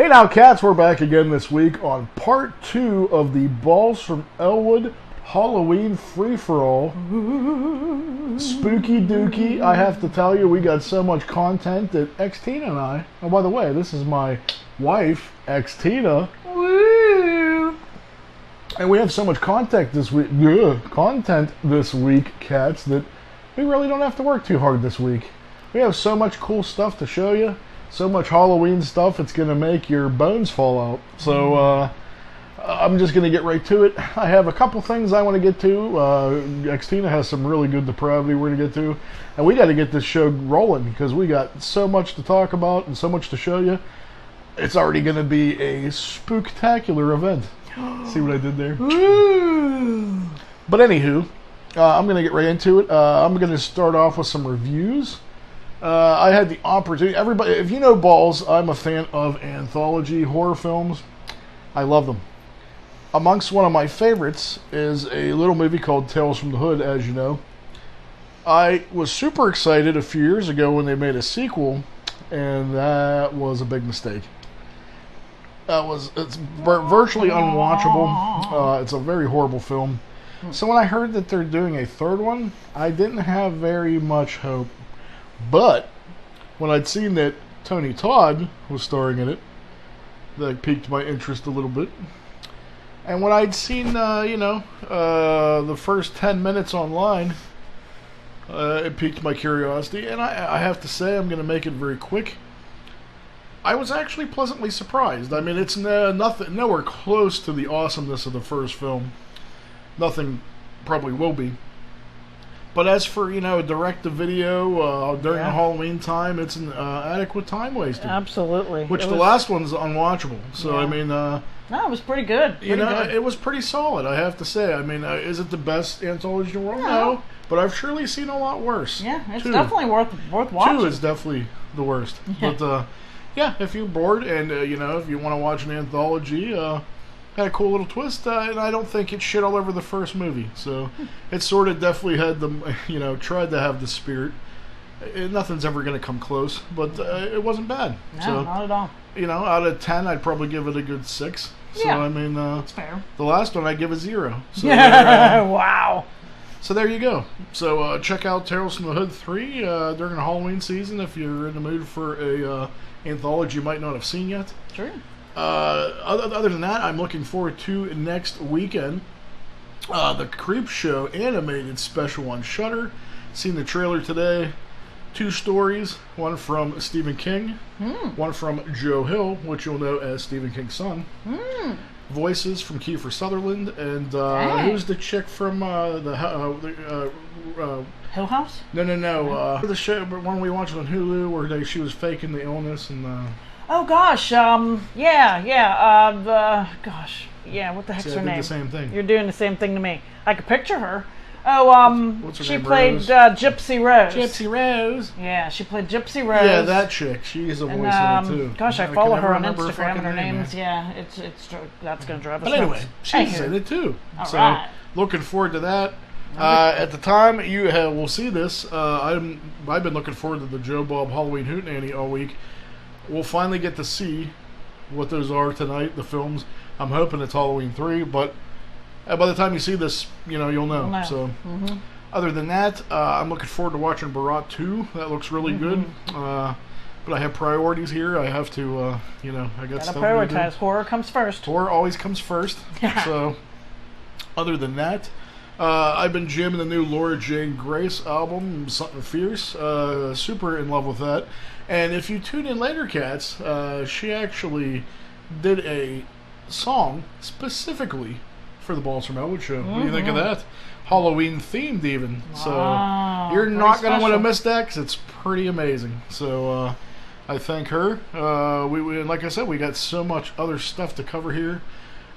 Hey now, cats, we're back again this week on part 2 of the Balls from Ellwood Halloween free-for-all. Spooky dooky. I have to tell you, we got so much content that X-Tina and I, oh, by the way, this is my wife, X-Tina. Woo! And we have so much content this week, cats, that we really don't have to work too hard this week. We have so much cool stuff to show you. So much Halloween stuff, it's going to make your bones fall out. So, I'm just going to get right to it. I have a couple things I want to get to. X-Tina has some really good depravity we're going to get to. And we got to get this show rolling because we got so much to talk about and so much to show you. It's already going to be a spooktacular event. See what I did there? Woo! But anywho, I'm going to get right into it. I'm going to start off with some reviews. I had the opportunity. Everybody, if you know Balls, I'm a fan of anthology horror films. I love them. Amongst one of my favorites is a little movie called Tales from the Hood, as you know. I was super excited a few years ago when they made a sequel, and that was a big mistake. It's virtually unwatchable. It's a very horrible film. So when I heard that they're doing a third one, I didn't have very much hope. But when I'd seen that Tony Todd was starring in it, that piqued my interest a little bit. And when I'd seen, the first 10 minutes online, it piqued my curiosity. And I have to say, I'm going to make it very quick. I was actually pleasantly surprised. I mean, it's nowhere close to the awesomeness of the first film. Nothing probably will be. But as for, direct-to-video during the Halloween time, it's an adequate time waster. Absolutely. Which the last one's unwatchable. So, I mean... no, it was pretty good. It was pretty solid, I have to say. I mean, is it the best anthology in the world? No. But I've surely seen a lot worse. Yeah, it's definitely worth watching. 2 is definitely the worst. Yeah. But, if you're bored and, if you want to watch an anthology... had a cool little twist, and I don't think it shit all over the first movie. So it sort of definitely had the, tried to have the spirit. Nothing's ever going to come close, but it wasn't bad. No, so, not at all. Out of 10, I'd probably give it a good 6. So, yeah, I mean, that's fair. The last one, I'd give a 0. So, wow. So there you go. So check out Tales from the Hood 3 during the Halloween season if you're in the mood for a anthology you might not have seen yet. Sure. Other than that, I'm looking forward to next weekend the Creep Show animated special on Shudder. Seen the trailer today. 2 stories, one from Stephen King, one from Joe Hill, which you'll know as Stephen King's son. Voices from Kiefer Sutherland, and who's the chick from Hill House? No. The show, one we watched on Hulu, where she was faking the illness and. Oh gosh, what the heck's her name? The same thing. You're doing the same thing to me. I could picture her. Oh, what's her she name, played Rose? Gypsy Rose. Gypsy Rose. Yeah, she played Gypsy Rose. Yeah, that chick. She's a voice in it too. Gosh, I follow her on remember Instagram, and her name's that's gonna drive us nuts. But anyway, she's in it too. All so right. looking forward to that. At the time you will see this, I've been looking forward to the Joe Bob Halloween Hootenanny all week. We'll finally get to see what those are tonight, the films. I'm hoping it's Halloween 3, but by the time you see this, you'll know. So, other than that, I'm looking forward to watching Barat 2. That looks really good. But I have priorities here. I have to, I got stuff to prioritize. do. Horror comes first. Horror always comes first. So, other than that, I've been jamming the new Laura Jane Grace album, Something Fierce. Super in love with that. And if you tune in later, cats, she actually did a song specifically for the Balls from Ellwood show. What do you think of that? Halloween themed even. Wow, so you're not going to want to miss that because it's pretty amazing. So I thank her. We like I said, we got so much other stuff to cover here.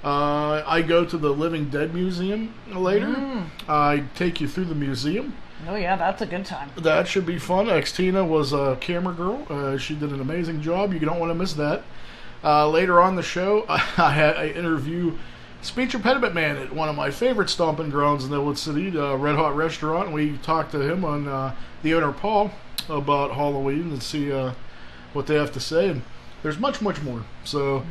I go to the Living Dead Museum later. I take you through the museum. Oh yeah, that's a good time. That should be fun. X-Tina was a camera girl. She did an amazing job. You don't want to miss that. Later on the show, I interview speech impediment man at one of my favorite stomping grounds in Ellwood City, the Red Hot Restaurant. We talked to him on the owner Paul about Halloween and see what they have to say. And there's much, much more. So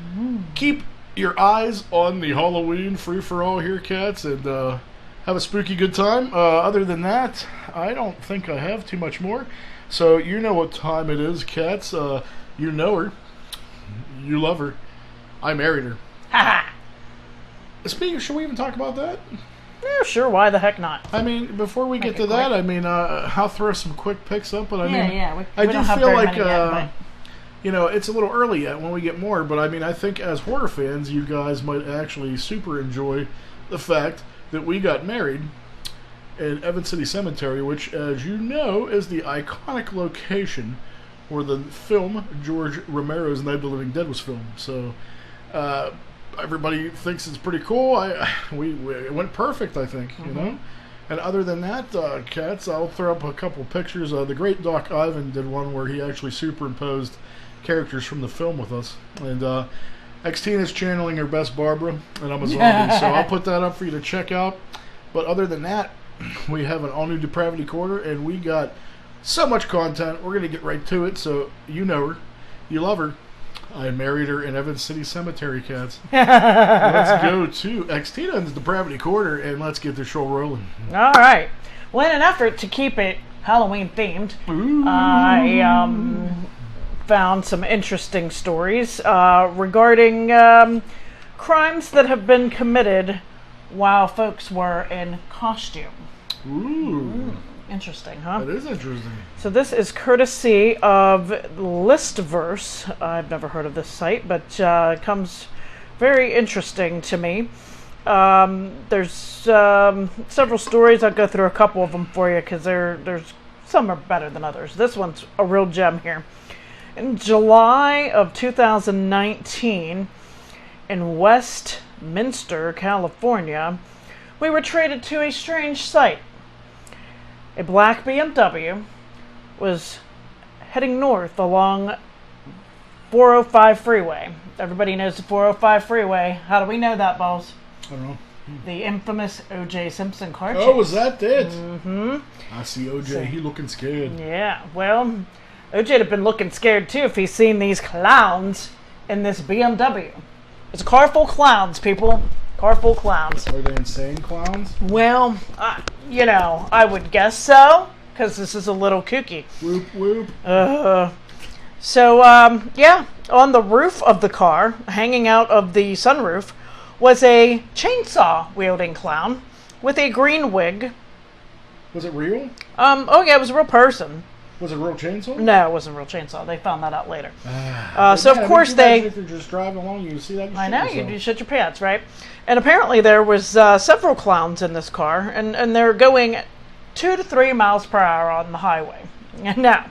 keep your eyes on the Halloween free-for-all here, cats, and have a spooky good time. Other than that, I don't think I have too much more. So you know what time it is, cats. You know her. You love her. I married her. Speaking, should we even talk about that? Yeah, sure. Why the heck not? I mean, before we get to that, I mean, I'll throw some quick picks up, but I mean, we do don't have feel very like, many yet, you know, it's a little early yet when we get more, but I mean, I think as horror fans, you guys might actually super enjoy the fact that we got married in Evans City Cemetery, which, as you know, is the iconic location where the film George Romero's Night of the Living Dead was filmed. So, everybody thinks it's pretty cool. It went perfect, I think, you know? And other than that, cats, I'll throw up a couple pictures. The great Doc Ivan did one where he actually superimposed characters from the film with us. And Xtina's channeling her best Barbara, and I'm a zombie, so I'll put that up for you to check out. But other than that, we have an all-new Depravity Corner, and we got so much content. We're going to get right to it, so you know her. You love her. I married her in Evans City Cemetery, cats. Let's go to Xtina and the Depravity Corner, and let's get the show rolling. All right. Well, in an effort to keep it Halloween themed, I found some interesting stories regarding crimes that have been committed while folks were in costume. Ooh. Interesting, huh? That is interesting. So this is courtesy of Listverse. I've never heard of this site, but it comes very interesting to me. There's several stories. I'll go through a couple of them for you because there's some are better than others. This one's a real gem here. In July of 2019, in Westminster, California, we were treated to a strange sight. A black BMW was heading north along 405 freeway. Everybody knows the 405 freeway. How do we know that, Balls? I don't know. The infamous O.J. Simpson car chase. Oh, was that it? Mm-hmm. I see O.J. He looking scared. Yeah, well, O.J.'d have been looking scared too if he's seen these clowns in this BMW. It's a car full of clowns, people. Car full of clowns. Are they insane clowns? Well, you know, I would guess so, because this is a little kooky. Whoop, whoop. Yeah, on the roof of the car, hanging out of the sunroof, was a chainsaw-wielding clown with a green wig. Was it real? Oh yeah, it was a real person. Was it a real chainsaw? No, it wasn't a real chainsaw. They found that out later. So of course they... If you're just driving along, you see that. I know, you shit your pants, right? And apparently there was several clowns in this car, and they're going 2 to 3 miles per hour on the highway. And now,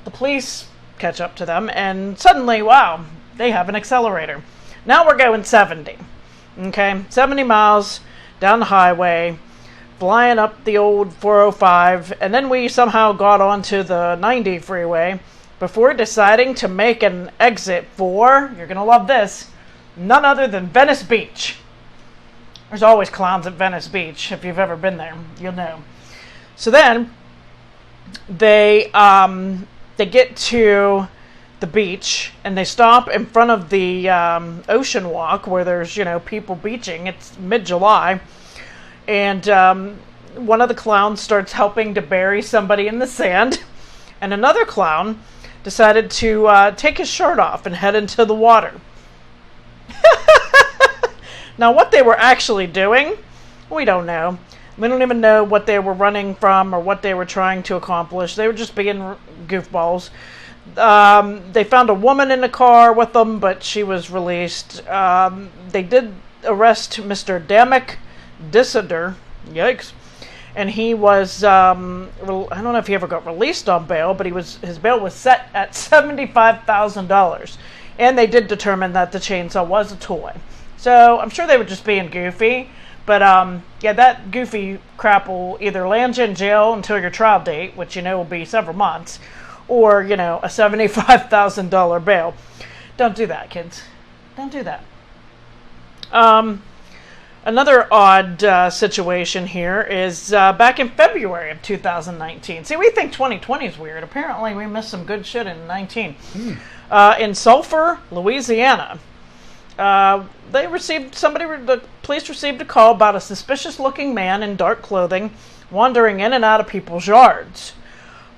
the police catch up to them, and suddenly, wow, they have an accelerator. Now we're going 70. Okay, 70 miles down the highway, flying up the old 405, and then we somehow got onto the 90 freeway before deciding to make an exit for, you're going to love this, none other than Venice Beach. There's always clowns at Venice Beach. If you've ever been there, you'll know. So then they get to the beach and they stop in front of the ocean walk where there's, you know, people beaching. It's mid-July. And one of the clowns starts helping to bury somebody in the sand. And another clown decided to take his shirt off and head into the water. Now, what they were actually doing, we don't know. We don't even know what they were running from or what they were trying to accomplish. They were just being goofballs. They found a woman in the car with them, but she was released. They did arrest Mr. Damek Dissider. Yikes. And he was, I don't know if he ever got released on bail, but his bail was set at $75,000. And they did determine that the chainsaw was a toy. So I'm sure they were just being goofy. But yeah, that goofy crap will either land you in jail until your trial date, which you know will be several months, or, you know, a $75,000 bail. Don't do that, kids. Don't do that. Another odd situation here is back in February of 2019. See, we think 2020 is weird. Apparently, we missed some good shit in 19. In Sulphur, Louisiana, the police received a call about a suspicious-looking man in dark clothing wandering in and out of people's yards.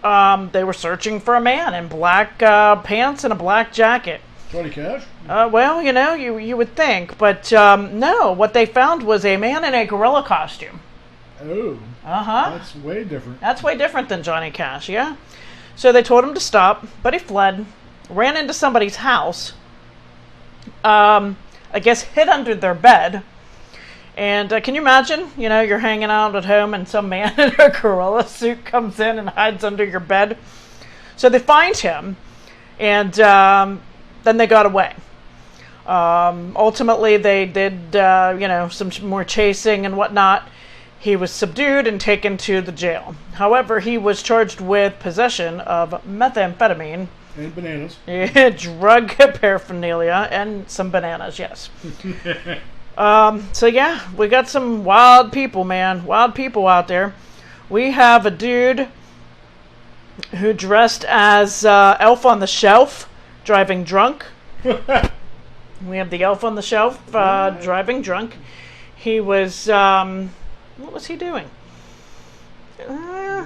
They were searching for a man in black pants and a black jacket. Johnny Cash? Well, you would think, but no. What they found was a man in a gorilla costume. Oh. Uh-huh. That's way different. That's way different than Johnny Cash, yeah? So they told him to stop, but he fled, ran into somebody's house, I guess hid under their bed. And can you imagine, you're hanging out at home and some man in a gorilla suit comes in and hides under your bed? So they find him, and then they got away. Ultimately, they did, some more chasing and whatnot. He was subdued and taken to the jail. However, he was charged with possession of methamphetamine. And bananas. Drug paraphernalia and some bananas, yes. So yeah, we got some wild people, man. Wild people out there. We have a dude who dressed as Elf on the Shelf, driving drunk. We have the Elf on the Shelf driving drunk. He was, what was he doing?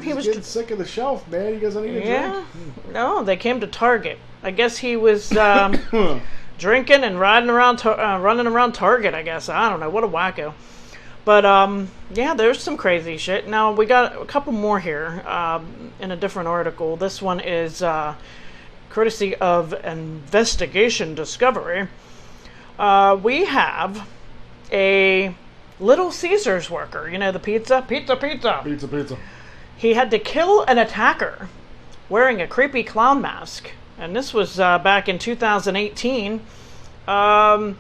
He was getting sick of the shelf, man. He doesn't need a drink. No, they came to Target. I guess he was drinking and running around Target, I guess. I don't know. What a wacko. But, yeah, there's some crazy shit. Now, we got a couple more here in a different article. This one is courtesy of Investigation Discovery. We have a Little Caesars worker. The pizza. Pizza. He had to kill an attacker wearing a creepy clown mask. And this was back in 2018. That'll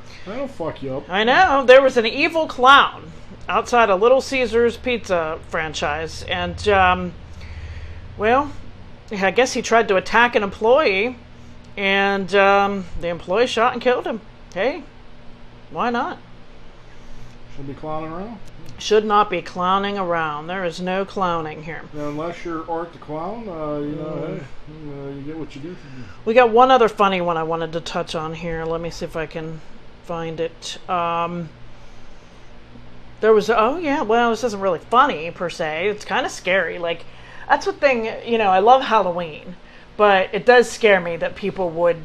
fuck you up. I know. There was an evil clown outside a Little Caesars pizza franchise. And, well, I guess he tried to attack an employee. And the employee shot and killed him. Hey, why not? Should be clowning around. Should not be clowning around. There is no clowning here. Now, unless you're Art the Clown, hey, you get what you do. We got one other funny one I wanted to touch on here. Let me see if I can find it. There was, this isn't really funny per se. It's kind of scary. Like, that's the thing, I love Halloween, but it does scare me that people would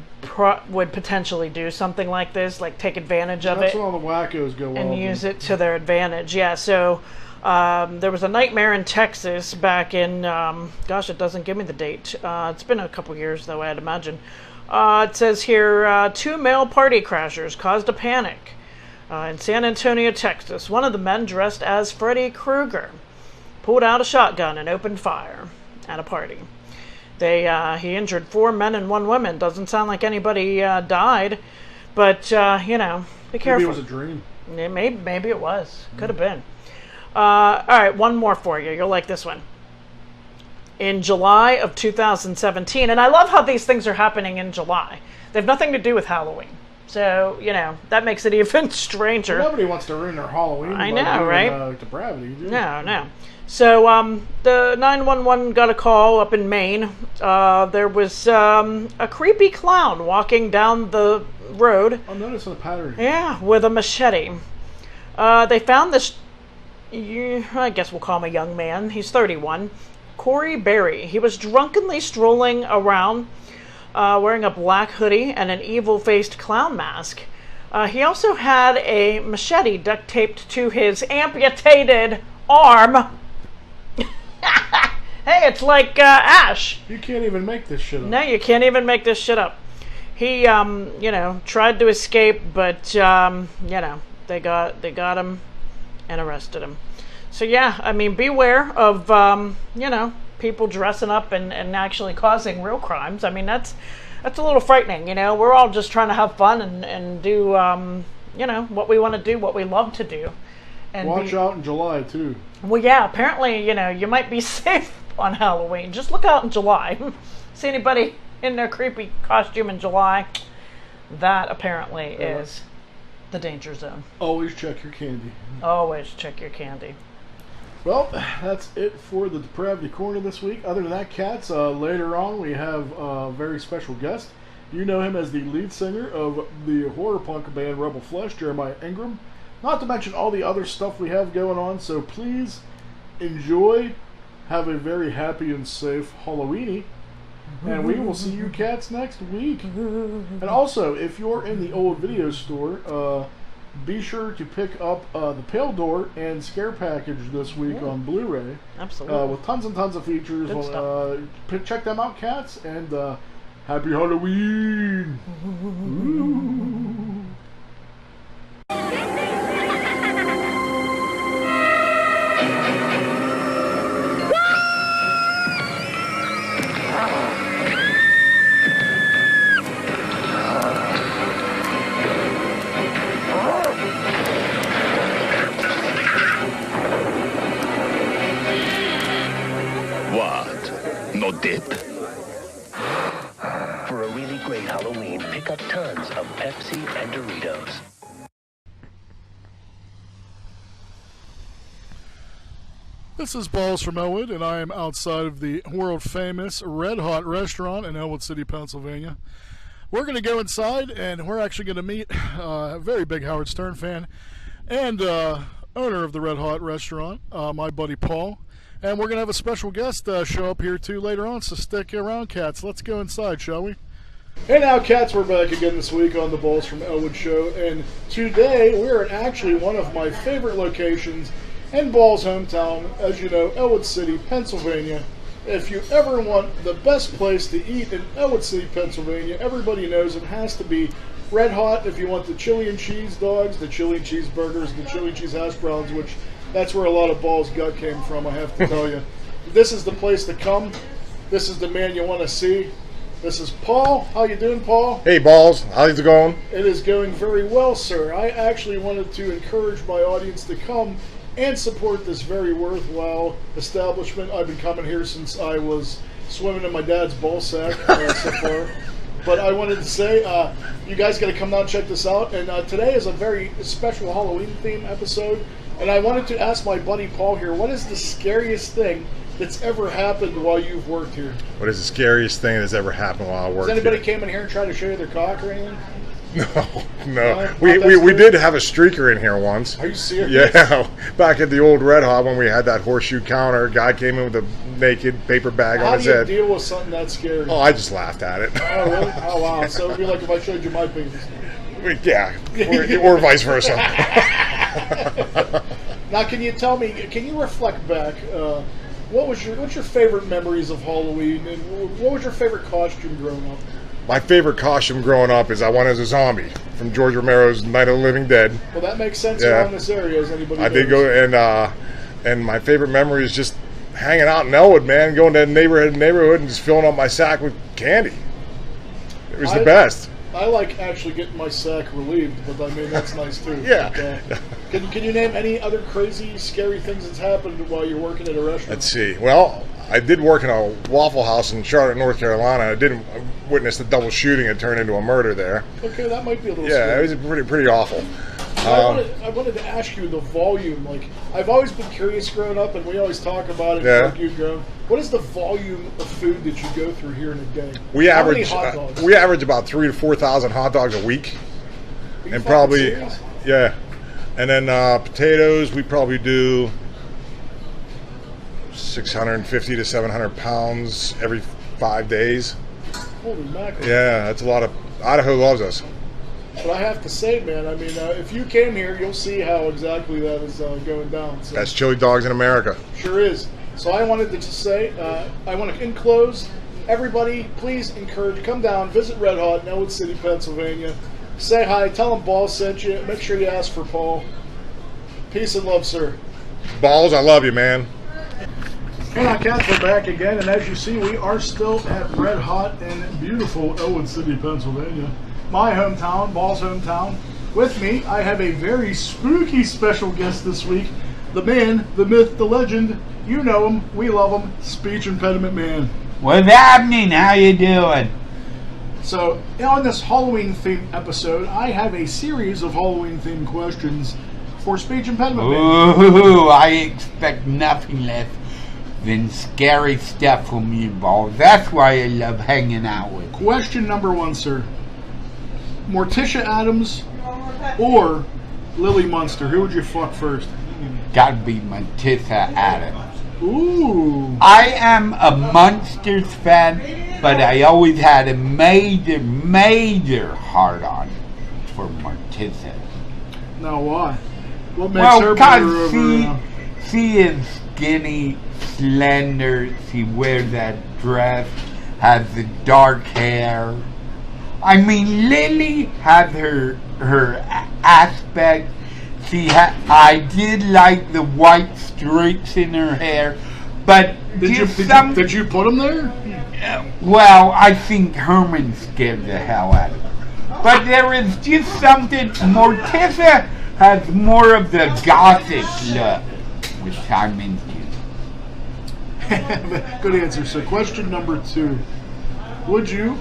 potentially do something like this, like take advantage of it. That's when all the wackos go and use it to their advantage. Yeah, so there was a nightmare in Texas back in, it doesn't give me the date. It's been a couple years, though, I'd imagine. It says here, 2 male party crashers caused a panic in San Antonio, Texas. One of the men, dressed as Freddy Krueger, pulled out a shotgun and opened fire at a party. He injured 4 men and 1 woman. Doesn't sound like anybody died, but be careful. Maybe it was a dream. Maybe it was. Could have been. All right, one more for you. You'll like this one. In July of 2017, and I love how these things are happening in July. They have nothing to do with Halloween. So, that makes it even stranger. Well, nobody wants to ruin their Halloween. I know, right? Depravity. No. So, the 911 got a call up in Maine. There was a creepy clown walking down the road. I'm noticing a pattern. Yeah, with a machete. They found this, I guess we'll call him a young man. He's 31. Corey Berry. He was drunkenly strolling around, wearing a black hoodie and an evil-faced clown mask. He also had a machete duct taped to his amputated arm. Hey, it's like Ash. You can't even make this shit up. No, you can't even make this shit up. He, tried to escape, but, they got him and arrested him. So, yeah, I mean, beware of, people dressing up and actually causing real crimes. I mean, that's a little frightening, We're all just trying to have fun and do, what we want to do, what we love to do. And watch out in July, too. Well, yeah, apparently, you might be safe on Halloween. Just look out in July. See anybody in their creepy costume in July? That apparently is the danger zone. Always check your candy. Always check your candy. Well, that's it for the Depravity Corner this week. Other than that, cats, later on we have a very special guest. You know him as the lead singer of the horror punk band Rebel Flesh, Jeremiah Ingram. Not to mention all the other stuff we have going on, so please enjoy. Have a very happy and safe Halloweeny. And we will see you cats next week. And also, if you're in the old video store, be sure to pick up the Pale Door and Scare Package this week on Blu-ray. Absolutely. With tons and tons of features. Good stuff. Check them out, cats, and happy Halloween! Ooh. No dip? For a really great Halloween, pick up tons of Pepsi and Doritos. This is Balls from Ellwood, and I am outside of the world-famous Red Hot restaurant in Ellwood City, Pennsylvania. We're going to go inside, and we're actually going to meet a very big Howard Stern fan and owner of the Red Hot restaurant, my buddy Paul. And we're going to have a special guest show up here, too, later on, so stick around, cats. Let's go inside, shall we? Hey now, cats, we're back again this week on the Balls from Ellwood show, and today we're at actually one of my favorite locations in Ball's hometown, as you know, Ellwood City, Pennsylvania. If you ever want the best place to eat in Ellwood City, Pennsylvania, everybody knows it has to be Red Hot. If you want the chili and cheese dogs, the chili and cheese burgers, the chili and cheese hash browns, which that's where a lot of Ball's gut came from, I have to tell you. This is the place to come. This is the man you want to see. This is Paul. How you doing, Paul? Hey, Balls. How's it going? It is going very well, sir. I actually wanted to encourage my audience to come and support this very worthwhile establishment. I've been coming here since I was swimming in my dad's ball sack so far. But I wanted to say, you guys got to come down and check this out. And today is a very special Halloween theme episode. And I wanted to ask my buddy Paul here, what is the scariest thing that's ever happened while you've worked here? What is the scariest thing that's ever happened while I worked here? Has anybody came in here and tried to show you their cock or anything? No. We did have a streaker in here once. Are you serious? Yeah, back at the old Red Hot when we had that horseshoe counter, a guy came in with a naked paper bag on his head. How do you deal with something that scary? Oh, I just laughed at it. Oh, really? Oh, wow. So it would be like if I showed you my penis. Yeah, or vice versa. Now, can you tell me, can you reflect back, what's your favorite memories of Halloween, and what was your favorite costume growing up? My favorite costume growing up is I went as a zombie from George Romero's Night of the Living Dead. Well, that makes sense around this area, as anybody knows. I did go, and my favorite memory is just hanging out in Ellwood, man, going to neighborhood and just filling up my sack with candy. It was the best. I like actually getting my sack relieved, but I mean, that's nice too. Yeah. But, can you name any other crazy, scary things that's happened while you're working at a restaurant? Let's see. Well, I did work in a Waffle House in Charlotte, North Carolina. I didn't witness the double shooting that turned into a murder there. Okay, that might be a little scary. Yeah, it was pretty awful. I wanted to ask you the volume. Like, I've always been curious growing up, and we always talk about it. Yeah. Like you've grown. What is the volume of food that you go through here in a day? We How average many hot dogs? We average about 3,000 to 4,000 hot dogs a week, and probably yeah. And then potatoes, we probably do 650 to 700 pounds every 5 days. Holy mackerel! Yeah, that's a lot of. Idaho loves us. But I have to say, man, I mean, if you came here, you'll see how exactly that is going down. So. That's chili dogs in America. Sure is. So I wanted to just say, I want to enclose, everybody, please come down, visit Red Hot in Ellwood City, Pennsylvania. Say hi, tell them Balls sent you. Make sure you ask for Paul. Peace and love, sir. Balls, I love you, man. Hey now, cats, we're back again, and as you see, we are still at Red Hot in beautiful Ellwood City, Pennsylvania. My hometown, Ball's hometown. With me, I have a very spooky special guest this week. The man, the myth, the legend. You know him, we love him, Speech Impediment Man. What's happening? How you doing? So, on this Halloween-themed episode, I have a series of Halloween-themed questions for speech impediment babies. Ooh, I expect nothing less than scary stuff from you, balls. That's why I love hanging out with you. Question number 1, sir. Morticia Addams or Lily Munster? Who would you fuck first? Gotta be Morticia Addams. Ooh. I am a Munsters fan, but I always had a major hard-on for Morticia. Now why? What makes her better over... she is skinny, slender, she wears that dress, has the dark hair. I mean, Lily has her aspect. I did like the white streaks in her hair, but Did you put them there? well, I think Herman scared the hell out of her. But there is just something. Morticia has more of the gothic look, which I'm into. Good answer. So, question number 2: Would you?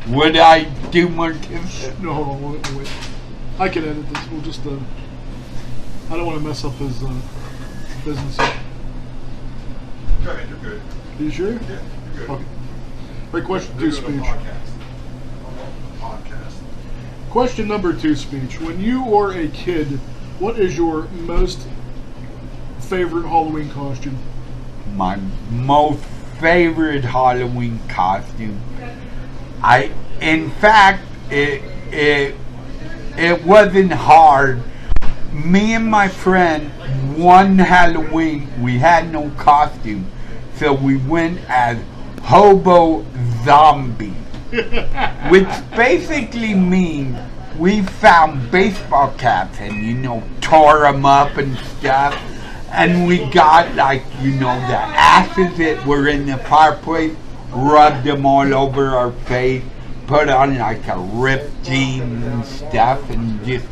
Would I do Morticia? No, hold on. Wait. I can edit this. We'll just. I don't want to mess up his business. Go ahead, you're good. You sure? Yeah, you're good. Okay. All right, question 2 speech. Podcast. Question number 2 speech. When you were a kid, what is your most favorite Halloween costume? My most favorite Halloween costume. In fact, it wasn't hard. Me and my friend, one Halloween, we had no costume, so we went as hobo zombie, which basically means we found baseball caps and tore them up and stuff, and we got the ashes that were in the fireplace, rubbed them all over our face, put on a ripped jeans and stuff, and just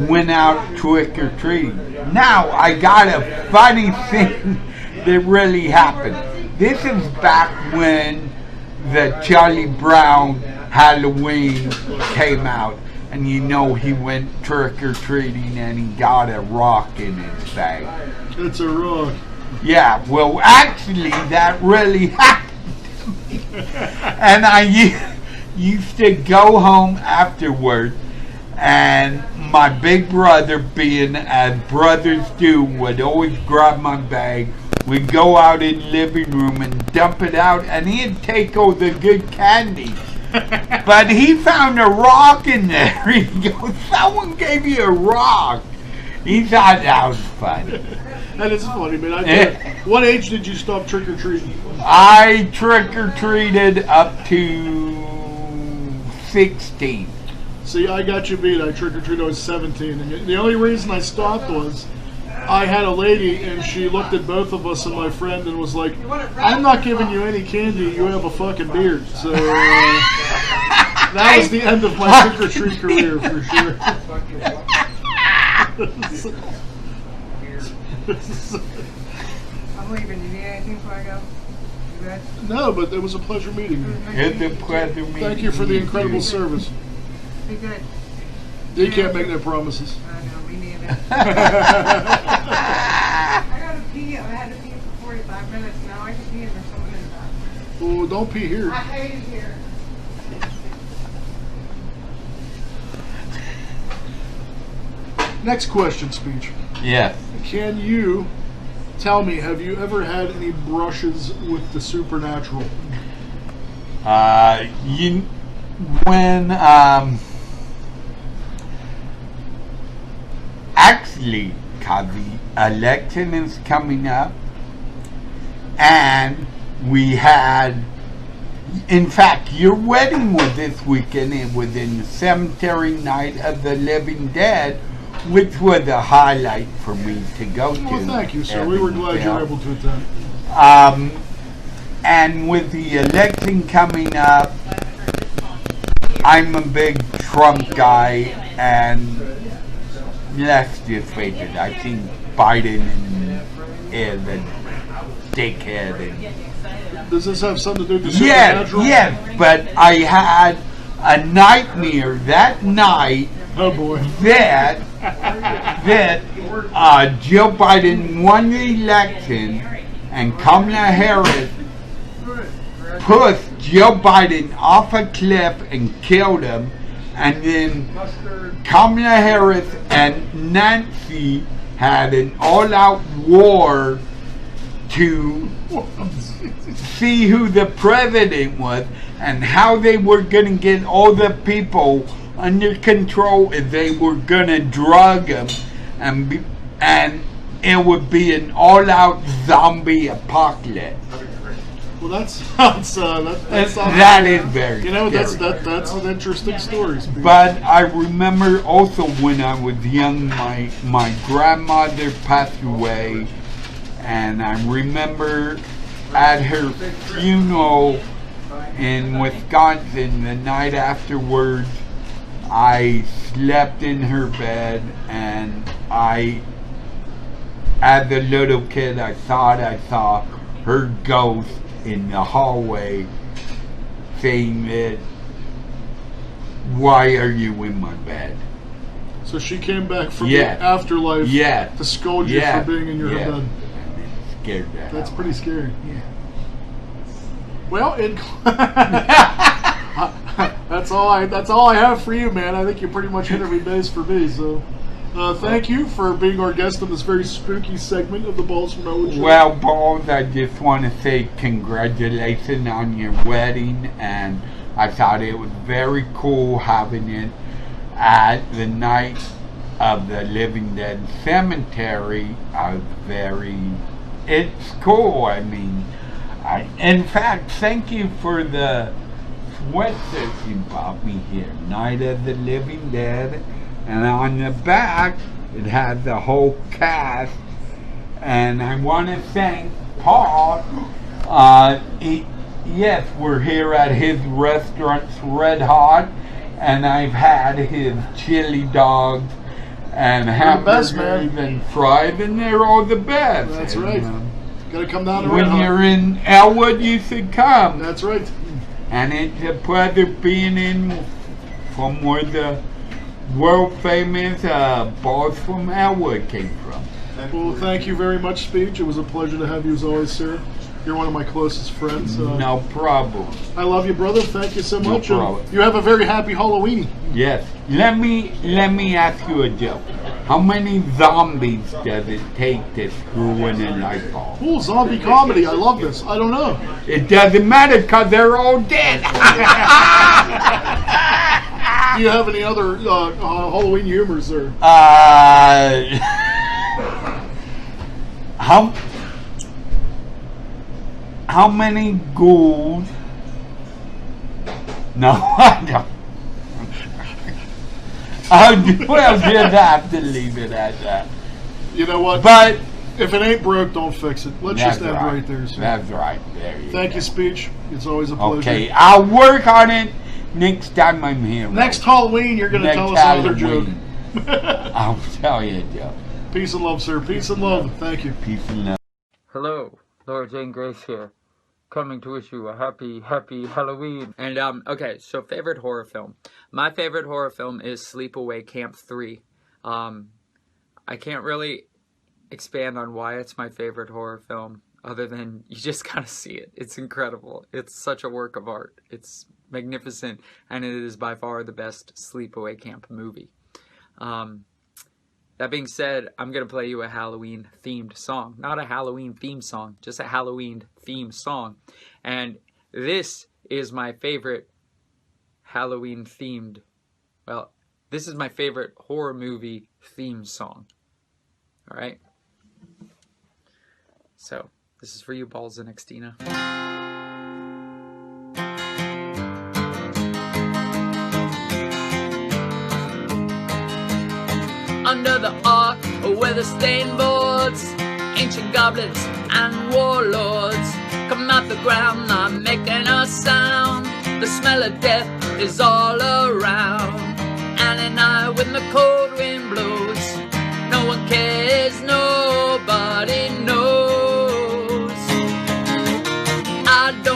went out trick-or-treating. Now, I got a funny thing that really happened. This is back when the Charlie Brown Halloween came out, and he went trick-or-treating and he got a rock in his bag. It's a rock. Yeah, well, actually, that really happened. And I used to go home afterward, and my big brother, being as brothers do, would always grab my bag. We'd go out in the living room and dump it out, and he'd take all the good candy. But he found a rock in there. He goes, "Someone gave you a rock." He thought that was funny. That is funny, man. What age did you stop trick-or-treating? I trick-or-treated up to 16. See, I got you beat. I trick-or-treated when I was 17. And the only reason I stopped was I had a lady, and she looked at both of us and my friend and was like, "I'm not giving you any candy. You have a fucking beard." So that was the end of my trick-or-treat career, for sure. I'm leaving. You need anything before I go? You good? No, but it was a pleasure meeting you. It's a pleasure meeting you. Thank you for the incredible service. Be good. You can't make no promises. I know, me neither. I gotta pee. I had to pee for 45 minutes. Now I can pee and there's someone in the bathroom. Oh, don't pee here. I hate it here. Next question, speech. Yes. Can you tell me, have you ever had any brushes with the supernatural? Actually, cause the election is coming up, and we had, in fact, your wedding was this weekend. It was in the Cemetery Night of the Living Dead, which was a highlight for me to go to. Well, thank you, sir. We were glad you were able to attend. And with the election coming up, I'm a big Trump guy, and let's just face it, I think Biden is a dickhead, and Does this have something to do with the Yes, supernatural? yes, but I had a nightmare that night Oh boy. that Joe Biden won the election and Kamala Harris pushed Joe Biden off a cliff and killed him, and then Kamala Harris and Nancy had an all-out war to see who the president was and how they were going to get all the people under control if they were going to drug them, and it would be an all-out zombie apocalypse. Well, that sounds That is very scary. that's an interesting story. Speedy. But I remember also when I was young, my grandmother passed away, and I remember at her funeral in Wisconsin the night afterwards, I slept in her bed, and as a little kid, I thought I saw her ghost in the hallway saying that, "Why are you in my bed?" So she came back from Yes. the afterlife Yes. to scold you Yes. for being in your Yes. bed. And it scared that. That's out. pretty scary. Yeah. Well, that's all I have for you, man. I think you pretty much hit every base for me. So, thank you for being our guest on this very spooky segment of the Balls from Ellwood Show. Well, Balls, I just want to say congratulations on your wedding, and I thought it was very cool having it at the night of the Living Dead Cemetery. It's cool. I mean, in fact, thank you for the sweatshirt you bought me here, Night of the Living Dead, and on the back it has the whole cast. And I want to thank Paul. Yes, we're here at his restaurant's Red Hot, and I've had his chili dogs and hamburgers and fries, and they're all the best. That's And, right. Got to come down to Red when Hot. you're in Ellwood, you should come. That's right. And it's a pleasure being in from where the world famous Balls from Ellwood came from. Well, thank you very much, Speech. It was a pleasure to have you as always, sir. You're one of my closest friends. No problem. I love you, brother. Thank you so No much. problem. You have a very happy Halloween. Yes. Let me ask you a joke. How many zombies does it take to screw in a light bulb? Cool, zombie comedy. I love this. I don't know. It doesn't matter because they're all dead. Do you have any other Halloween humors, sir? How many ghouls? No, I don't. Well, just have to leave it at that. You know what? But if it ain't broke, don't fix it. Let's just that's end right. right there, sir. That's right. There you Thank go. you, Speech. It's always a pleasure. Okay, I'll work on it next time I'm here. Next Halloween, you're going to tell us another joke. I'll tell you a joke. Peace and love, sir. Peace and love. Thank you. Peace and love. Hello, Laura Jane Grace here, coming to wish you a happy Halloween. And, okay, so favorite horror film. My favorite horror film is Sleepaway Camp 3. I can't really expand on why it's my favorite horror film, other than you just gotta see it. It's incredible. It's such a work of art. It's magnificent, and it is by far the best Sleepaway Camp movie. That being said, I'm going to play you a Halloween-themed song. Not a Halloween theme song, just a Halloween-themed song. And this is my favorite Halloween-themed, well, this is my favorite horror movie theme song. Alright? So, this is for you, Balls and Xtina. Under the arc, weather-stained boards, ancient goblins and warlords come out the ground, not making a sound. The smell of death is all around. And at night when the cold wind blows, no one cares, nobody knows. I don't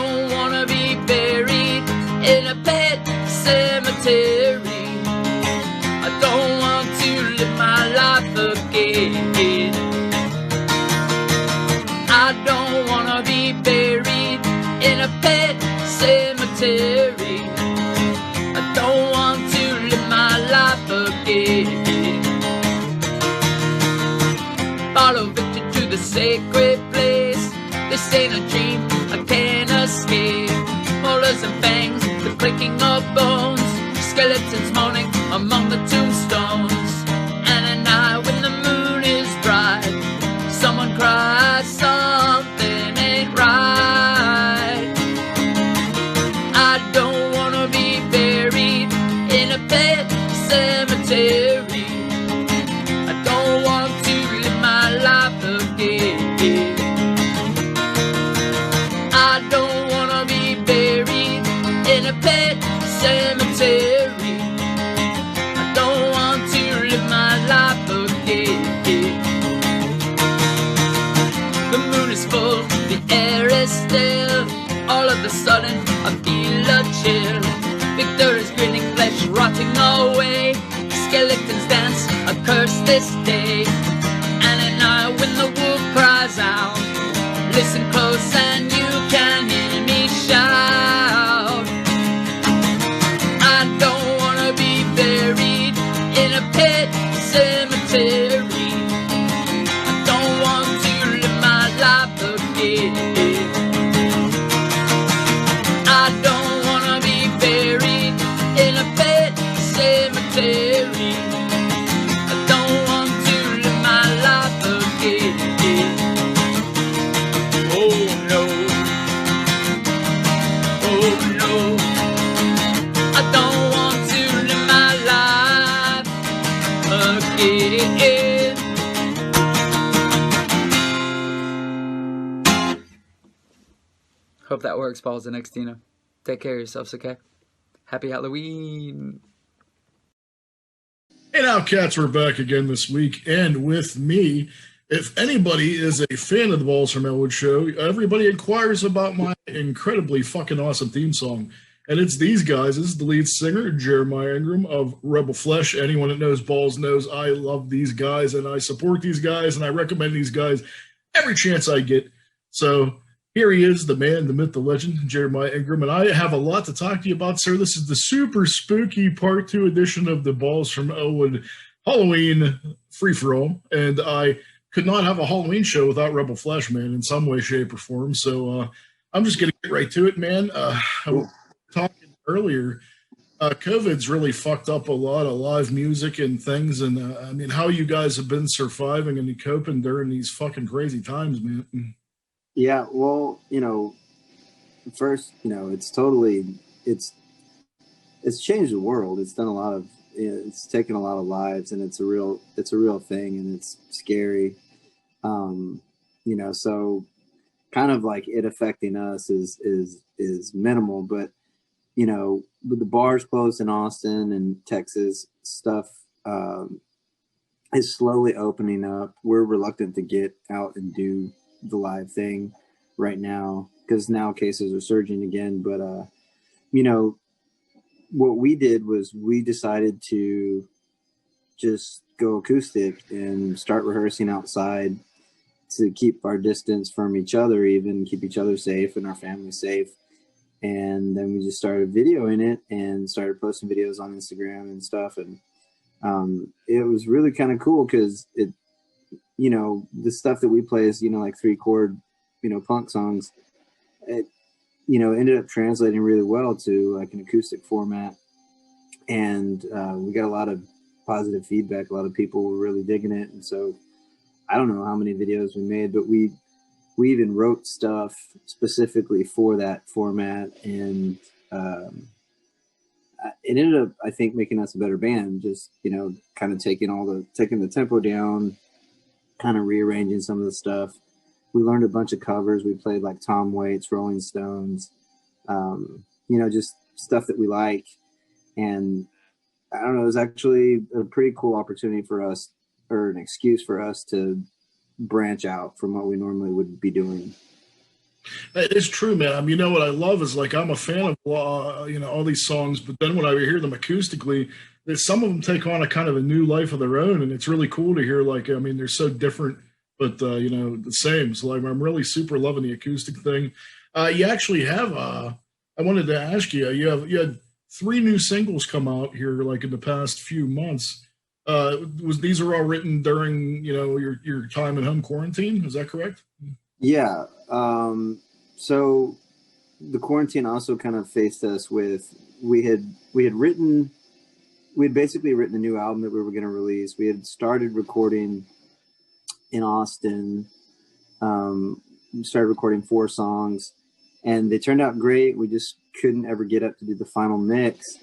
Follow Victor to the sacred place. This ain't a dream, I can't escape. Molars and fangs, the clicking of bones, skeletons moaning among the tombstones. And at night when the moon is bright, someone cries, something ain't right. I don't wanna be buried in a pet cemetery. I don't want to live my life again. I don't wanna be buried in a pet cemetery. I don't want to live my life again. The moon is full, the air is still. All of a sudden I feel a chill. Victor is grinning, flesh rotting away. Skeletons dance, a curse this day. And at night when the wolf cries out, listen close and you can hear me shout. I don't wanna be buried in a pet cemetery. I don't want to live my life again. I don't wanna be buried in a pet cemetery. I don't want to live my life again. Oh no, oh no, I don't want to live my life again. Hope that works, Balls and Xtina. Take care of yourselves, okay? Happy Halloween! Hey now, cats, we're back again this week, and with me, if anybody is a fan of the Balls from Ellwood show, everybody inquires about my incredibly fucking awesome theme song. And it's these guys. This is the lead singer, Jeremiah Ingram of Rebel Flesh. Anyone that knows Balls knows I love these guys, and I support these guys, and I recommend these guys every chance I get. So here he is, the man, the myth, the legend, Jeremiah Ingram, and I have a lot to talk to you about, sir. This is the super spooky Part 2 edition of the Balls from Ellwood Halloween free-for-all, and I could not have a Halloween show without Rebel Flesh, man, in some way, shape, or form, so I'm just going to get right to it, man. I was talking earlier, COVID's really fucked up a lot of live music and things, and I mean, how you guys have been surviving and coping during these fucking crazy times, man. Yeah, well, first, it's changed the world. It's done a lot of, it's taken a lot of lives, and it's a real thing, and it's scary. So kind of like it affecting us is minimal, but with the bars closed in Austin and Texas, stuff is slowly opening up. We're reluctant to get out and do the live thing right now because now cases are surging again. But what we did was we decided to just go acoustic and start rehearsing outside to keep our distance from each other, even keep each other safe and our family safe. And then we just started videoing it and started posting videos on Instagram and stuff. And it was really kind of cool because it, the stuff that we play is, like 3-chord, punk songs. It, ended up translating really well to like an acoustic format. And we got a lot of positive feedback. A lot of people were really digging it. And so I don't know how many videos we made, but we even wrote stuff specifically for that format. And it ended up, I think, making us a better band, just, kind of taking the tempo down, kind of rearranging some of the stuff. We learned a bunch of covers. We played like Tom Waits, Rolling Stones, just stuff that we like. And I don't know, it was actually a pretty cool opportunity for us, or an excuse for us to branch out from what we normally would be doing. It's true, man. I mean, what I love is like I'm a fan of all these songs, but then when I hear them acoustically, some of them take on a kind of a new life of their own, and it's really cool to hear. Like, I mean, they're so different, but the same. So like, I'm really super loving the acoustic thing. You actually have. I wanted to ask you. You had 3 new singles come out here, like in the past few months. Was these are all written during your time at home quarantine? Is that correct? Yeah. So the quarantine also kind of faced us with we had basically written a new album that we were going to release. We had started recording in Austin. We started recording 4 songs, and they turned out great. We just couldn't ever get up to do the final mix.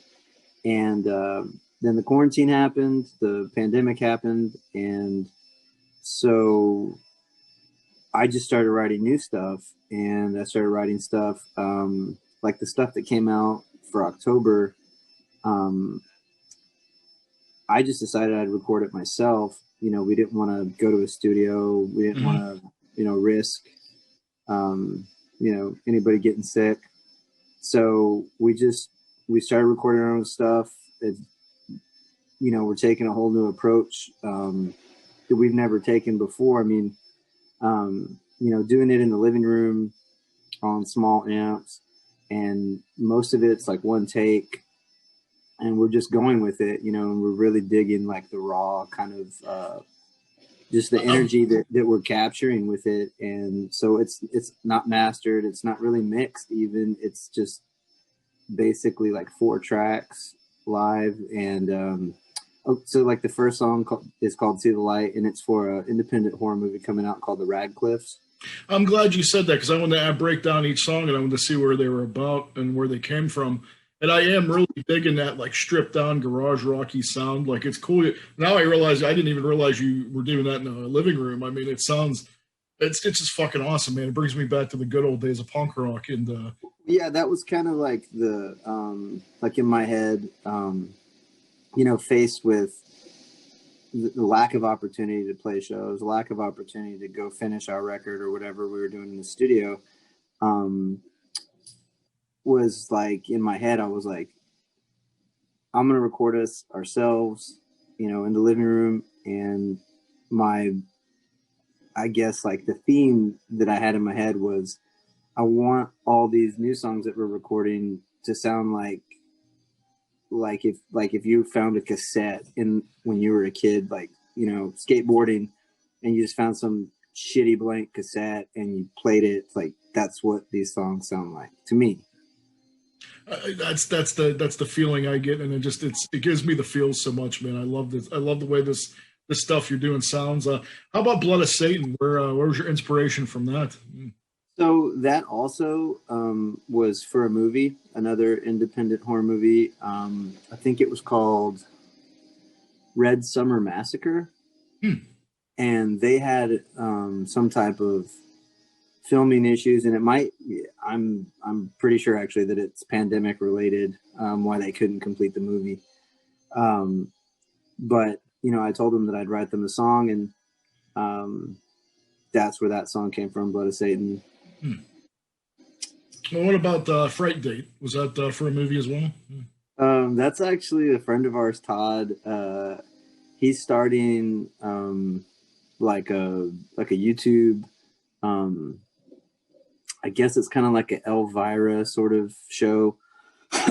And then the quarantine happened, the pandemic happened, and so I just started writing new stuff. And I started writing stuff like the stuff that came out for October. I just decided I'd record it myself. We didn't want to go to a studio. We didn't want to, risk, anybody getting sick. So we started recording our own stuff. We're taking a whole new approach that we've never taken before. I mean, doing it in the living room on small amps, and most of it's like one take, and we're just going with it, and we're really digging like the raw kind of just the energy that we're capturing with it. And so it's not mastered. It's not really mixed even. It's just basically like 4 tracks live. And so like the first song is called See the Light, and it's for an independent horror movie coming out called The Radcliffes. I'm glad you said that, because I wanted to break down each song, and I wanted to see where they were about and where they came from. And I am really digging that like stripped down garage rocky sound. Like, it's cool. Now I realize I didn't even realize you were doing that in a living room. I mean, it's just fucking awesome, man. It brings me back to the good old days of punk rock. And yeah, that was kind of like the like in my head, faced with the lack of opportunity to play shows, the lack of opportunity to go finish our record or whatever we were doing in the studio. Was like in my head, I was like, I'm going to record us ourselves, in the living room. And I guess like the theme that I had in my head was, I want all these new songs that we're recording to sound like if you found a cassette when you were a kid, like, skateboarding, and you just found some shitty blank cassette and you played it, like that's what these songs sound like to me. That's the feeling I get, and it gives me the feels so much, man. I love this. I love the way this stuff you're doing sounds. How about Blood of Satan? Where was your inspiration from that? So that also was for a movie, another independent horror movie. I think it was called Red Summer Massacre, and they had some type of filming issues, and I'm pretty sure actually that it's pandemic related, why they couldn't complete the movie. But I told them that I'd write them a song, and that's where that song came from, Blood of Satan. Well, what about Fright Date? Was that for a movie as well? That's actually a friend of ours, Todd. He's starting like a YouTube. I guess it's kind of like an Elvira sort of show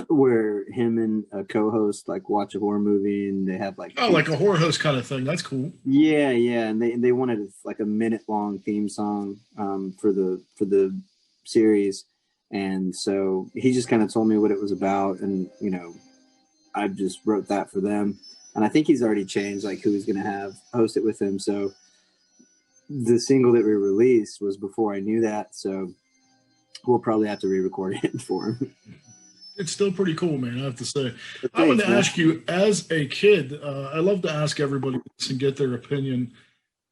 where him and a co-host like watch a horror movie, and they have like like a horror host kind of thing. That's cool. Yeah, and they wanted like a minute-long theme song for the series, and so he just kind of told me what it was about, and I just wrote that for them, and I think he's already changed like who he's going to have host it with him. So the single that we released was before I knew that, so we'll probably have to re-record it for him. It's still pretty cool, man, I have to say. I want to ask you, as a kid, I love to ask everybody this and get their opinion.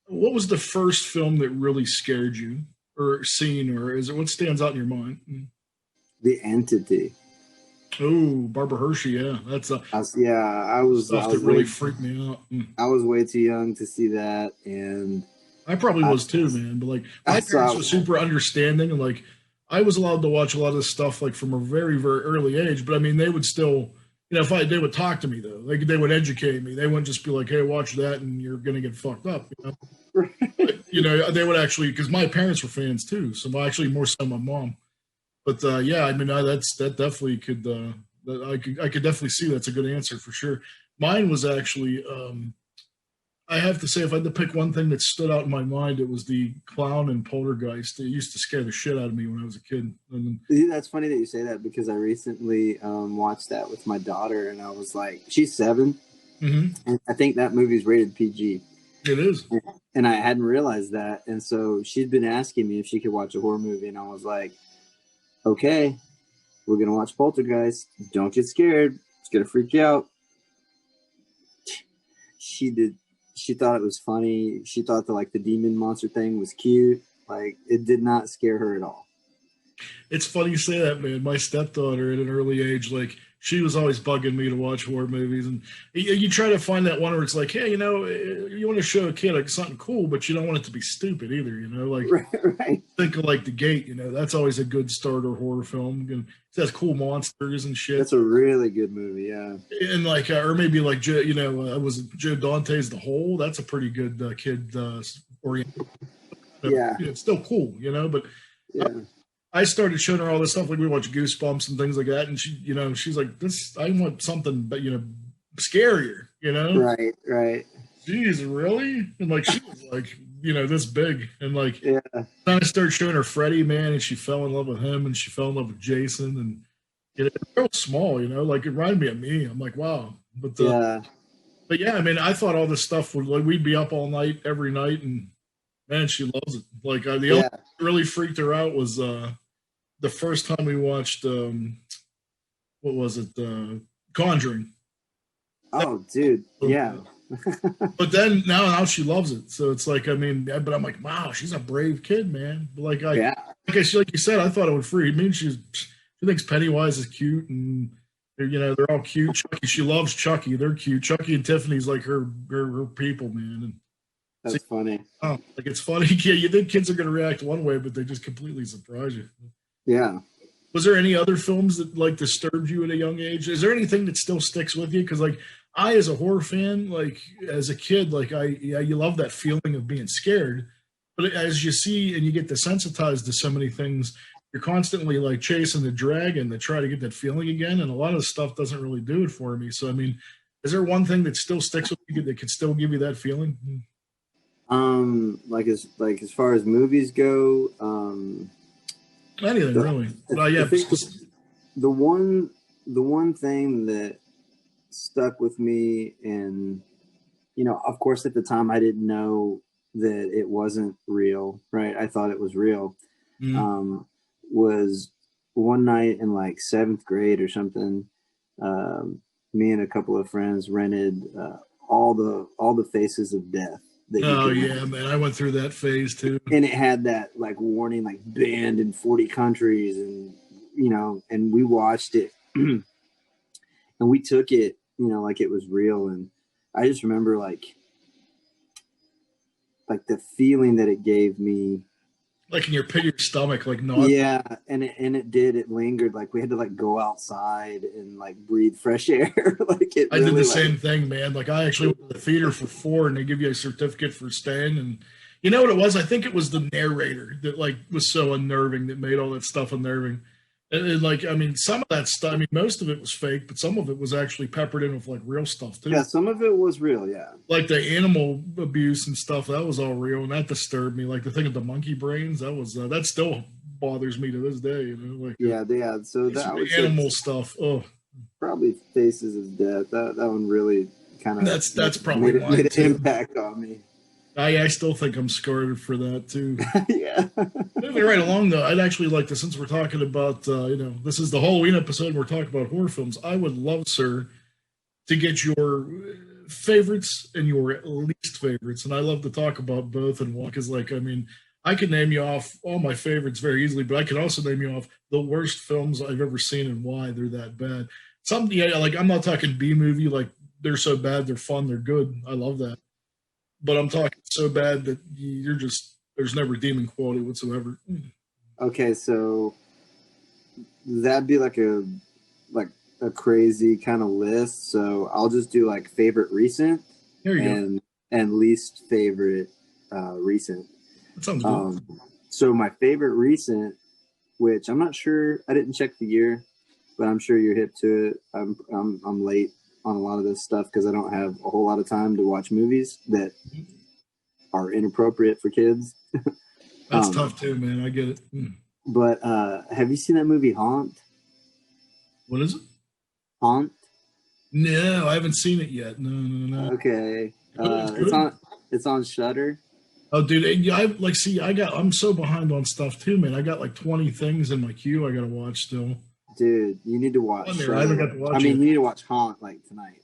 What was the first film that really scared you, or scene, or is it what stands out in your mind? The Entity. Oh, Barbara Hershey, yeah. That's I was stuff that really freaked me out. I was way too young to see that, and I probably was too, man. But like, my parents were super understanding, and like, I was allowed to watch a lot of this stuff like from a very, very early age. But I mean, they would still, if they would talk to me though, like they would educate me. They wouldn't just be like, "Hey, watch that, and you're gonna get fucked up." But, they would actually, because my parents were fans too. So actually, more so my mom. But yeah, I mean, that definitely could. I could definitely see that's a good answer for sure. Mine was actually I have to say, if I had to pick one thing that stood out in my mind, it was the clown and Poltergeist. It used to scare the shit out of me when I was a kid. And That's funny that you say that because I recently watched that with my daughter, and I was like, she's 7, and I think that movie's rated PG. it is. And I hadn't realized that, and so she'd been asking me if she could watch a horror movie, and I was like, okay, we're gonna watch Poltergeist. Don't get scared; it's gonna freak you out. She did. She thought it was funny. She thought the demon monster thing was cute. Like, it did not scare her at all. It's funny you say that, man. My stepdaughter at an early age, like, she was always bugging me to watch horror movies. And you try to find that one where it's like, hey, you want to show a kid like something cool, but you don't want it to be stupid either, like right. Think of like The Gate, that's always a good starter horror film. And it has cool monsters and shit. That's a really good movie, yeah. And like, or maybe like, was it Joe Dante's The Hole? That's a pretty good kid oriented. Yeah. It's still cool, but yeah. I started showing her all this stuff, like we watch Goosebumps and things like that, and she's like, "This, I want something, but scarier." Right. Jeez, really? And like she was like, this big, and like, yeah. Then I started showing her Freddy, man, and she fell in love with him, and she fell in love with Jason, and real small, like it reminded me of me. I'm like, wow, but yeah, I mean, I thought all this stuff would like we'd be up all night every night, and man, she loves it. Like the only thing that really freaked her out was the first time we watched what was it, Conjuring. Oh, dude, yeah. But then now she loves it. So it's like, I mean, but I'm like, wow, she's a brave kid, man. But like like you said, I thought it would freak. I mean, she thinks Pennywise is cute, and they're all cute. Chucky, she loves Chucky. They're cute. Chucky and Tiffany's like her people, man. And that's funny. Oh, like it's funny. Yeah, you think kids are going to react one way, but they just completely surprise you. Yeah. Was there any other films that like disturbed you at a young age? Is there anything that still sticks with you? Because like I, as a horror fan, like as a kid, like you love that feeling of being scared. But as you see and you get desensitized to so many things, you're constantly like chasing the dragon to try to get that feeling again. And a lot of the stuff doesn't really do it for me. So I mean, is there one thing that still sticks with you that could still give you that feeling? As far as movies go, anything really. I think the one thing that stuck with me, and of course at the time I didn't know that it wasn't real, right? I thought it was real. Was one night in like 7th grade or something, me and a couple of friends rented all the Faces of Death. Oh yeah, man! I went through that phase too. And it had that like warning, like banned in 40 countries, and and we watched it, and we took it, like it was real. And I just remember like the feeling that it gave me, like in your pit of your stomach, like no. Yeah, and it lingered. Like we had to like go outside and like breathe fresh air. Like it. I did the same thing, man. Like I actually went to the theater for 4, and they give you a certificate for staying. And you know what it was? I think it was the narrator that like was so unnerving that made all that stuff unnerving. And like, I mean, some of that stuff. I mean, most of it was fake, but some of it was actually peppered in with like real stuff too. Yeah, some of it was real. Yeah, like the animal abuse and stuff. That was all real, and that disturbed me. Like the thing of the monkey brains. That was that still bothers me to this day. Like yeah. So that was animal stuff. Oh, probably Faces of Death. That one really kind of that's probably made an impact on me. I still think I'm scarred for that too. Yeah. Moving right along though, I'd actually like to, since we're talking about this is the Halloween episode and we're talking about horror films, I would love, sir, to get your favorites and your least favorites. And I love to talk about both and one, because like, I mean, I could name you off all my favorites very easily, but I could also name you off the worst films I've ever seen and why they're that bad. Like I'm not talking B movie, like they're so bad, they're fun, they're good. I love that. But I'm talking so bad that there's no redeeming quality whatsoever. Okay, so that'd be like a crazy kind of list. So I'll just do like favorite recent and least favorite recent. That sounds good. So my favorite recent, which I'm not sure, I didn't check the year, but I'm sure you're hip to it. I'm late on a lot of this stuff because I don't have a whole lot of time to watch movies that are inappropriate for kids. That's tough too, man. I get it. But have you seen that movie Haunt? What is it? Haunt? No, I haven't seen it yet. No. Okay. It's on Shudder. Oh, dude, I'm so behind on stuff too, man. I got like 20 things in my queue I gotta watch still. Dude, you need to watch. I haven't got to watch it. You need to watch Haunt like tonight.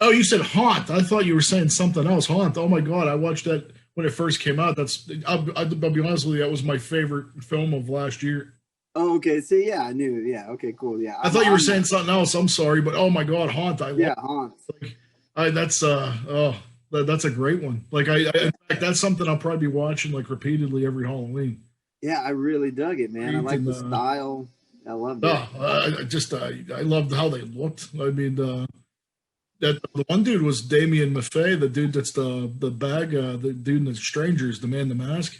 Oh, you said Haunt. I thought you were saying something else. Haunt. Oh my God, I watched that when it first came out. I'll be honest with you, that was my favorite film of last year. Oh, okay. See, yeah, I knew. Yeah, okay, cool. Yeah, I thought you were saying something else. I'm sorry, but oh my God, Haunt. Haunt. That's a great one. Like in fact, that's something I'll probably be watching like repeatedly every Halloween. Yeah, I really dug it, man. I like the style. I loved it. I loved how they looked. I mean, that the one dude was Damien Maffei, the dude that's the dude in the Strangers, the man in the mask.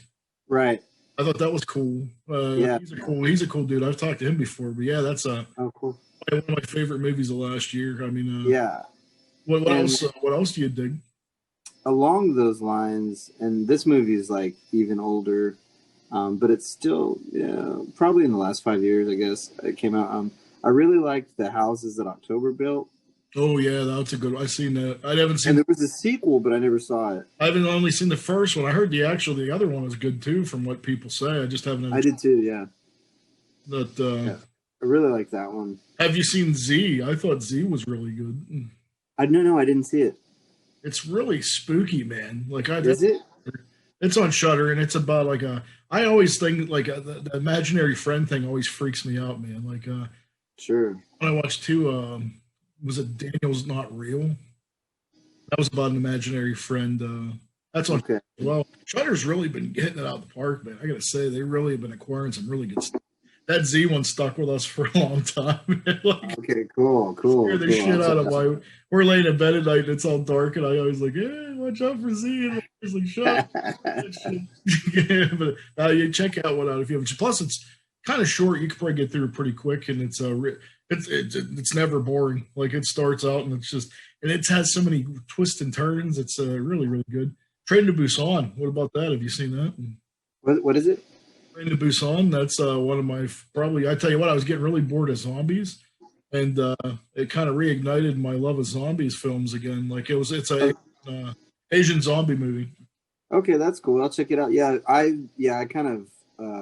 Right. I thought that was cool. Yeah, he's a cool dude. I've talked to him before, but yeah, that's cool. One of my favorite movies of last year. I mean, yeah. What else? What else do you dig? Along those lines, and this movie is like even older, but it's still probably in the last 5 years, I guess it came out. I really liked The Houses That October Built. Oh yeah, that's a good one. I've seen that. I haven't seen. And there was a sequel, but I never saw it. I haven't only seen the first one. I heard the other one was good too, from what people say. I just haven't. I did too. Yeah. That I really like that one. Have you seen Z? I thought Z was really good. No, I didn't see it. It's really spooky, man. Like Is it? It's on Shudder, and it's about like I always think like the imaginary friend thing always freaks me out, man. Like sure. When I watched was it Daniel's Not Real? That was about an imaginary friend. That's on. Okay. Well, Shudder's really been hitting it out of the park, man. I gotta say, they really have been acquiring some really good stuff. That Z one stuck with us for a long time. Like, okay, cool. Scared the shit out of my. We're laying in bed at night and it's all dark, and I always like, hey, watch out for Z. And I was like, shut up. Yeah, but you check out one out if you have. Plus, it's kind of short. You could probably get through it pretty quick, and it's never boring. Like it starts out and it has so many twists and turns. It's really, really good. Train to Busan. What about that? Have you seen that? What is it? Train to Busan. That's one of my I tell you what, I was getting really bored of zombies, and it kind of reignited my love of zombies films again. Like it's a Asian zombie movie. Okay, that's cool. I'll check it out. Yeah, I kind of.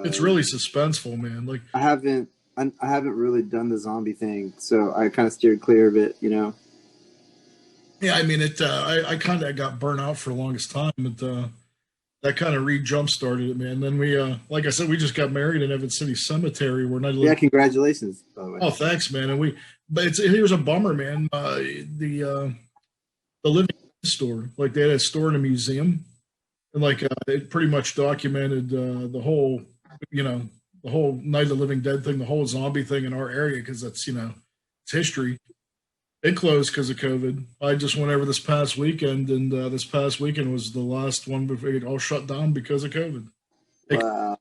It's really suspenseful, man. Like I haven't really done the zombie thing, so I kind of steered clear of it. Yeah, I mean it. I kind of got burnt out for the longest time, but that kind of jump started it, man. Then we, like I said, we just got married in Evans City Cemetery. Yeah, congratulations, by the way. Oh, thanks, man. And here's a bummer, man. The Living Store, like they had a store in a museum, and like it pretty much documented the whole Night of the Living Dead thing, the whole zombie thing in our area, because that's it's history. It closed because of COVID. I just went over this past weekend, and this past weekend was the last one before it all shut down because of COVID. Wow.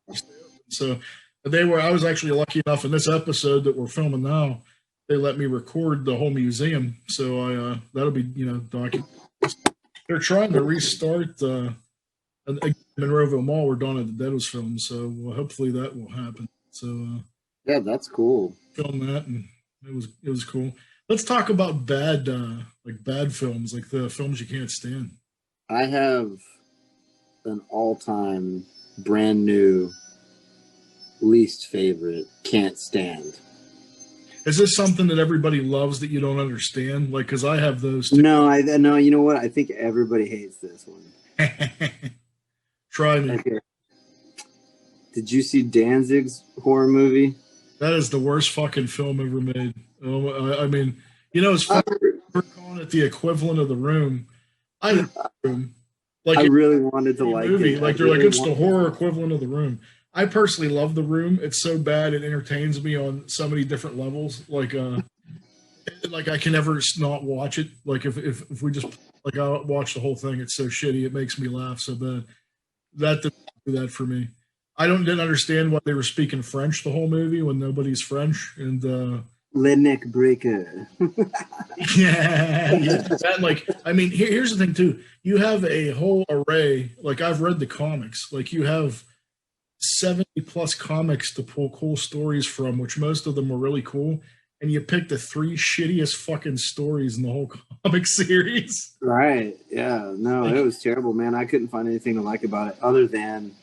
So I was actually lucky enough in this episode that we're filming now, they let me record the whole museum. So that'll be, documented. They're trying to restart in Monroeville Mall where Dawn of the Dead was filmed. So hopefully that will happen. So yeah, that's cool. Film that, and it was cool. Let's talk about bad films, like the films you can't stand. I have an all-time, brand new, least favorite, can't stand. Is this something that everybody loves that you don't understand? Like, because I have those too. No, you know what? I think everybody hates this one. Try me. Okay. Did you see Danzig's horror movie? That is the worst fucking film ever made. I mean, it's funny we're calling it the equivalent of The Room. I love The Room. Like, I really wanted to like movie. it. Like they're like it's the horror equivalent of The Room. I personally love The Room. It's so bad it entertains me on so many different levels. Like I can never not watch it. Like if we just like I watch the whole thing, it's so shitty. It makes me laugh so bad. That didn't do that for me. I didn't understand why they were speaking French the whole movie when nobody's French, and Le neck breaker. Yeah. That, like, I mean, here's the thing too. You have a whole array. Like, I've read the comics. Like, you have 70 plus comics to pull cool stories from, which most of them were really cool. And you picked the three shittiest fucking stories in the whole comic series. Right. Yeah. No, Like, it was terrible, man. I couldn't find anything to like about it other than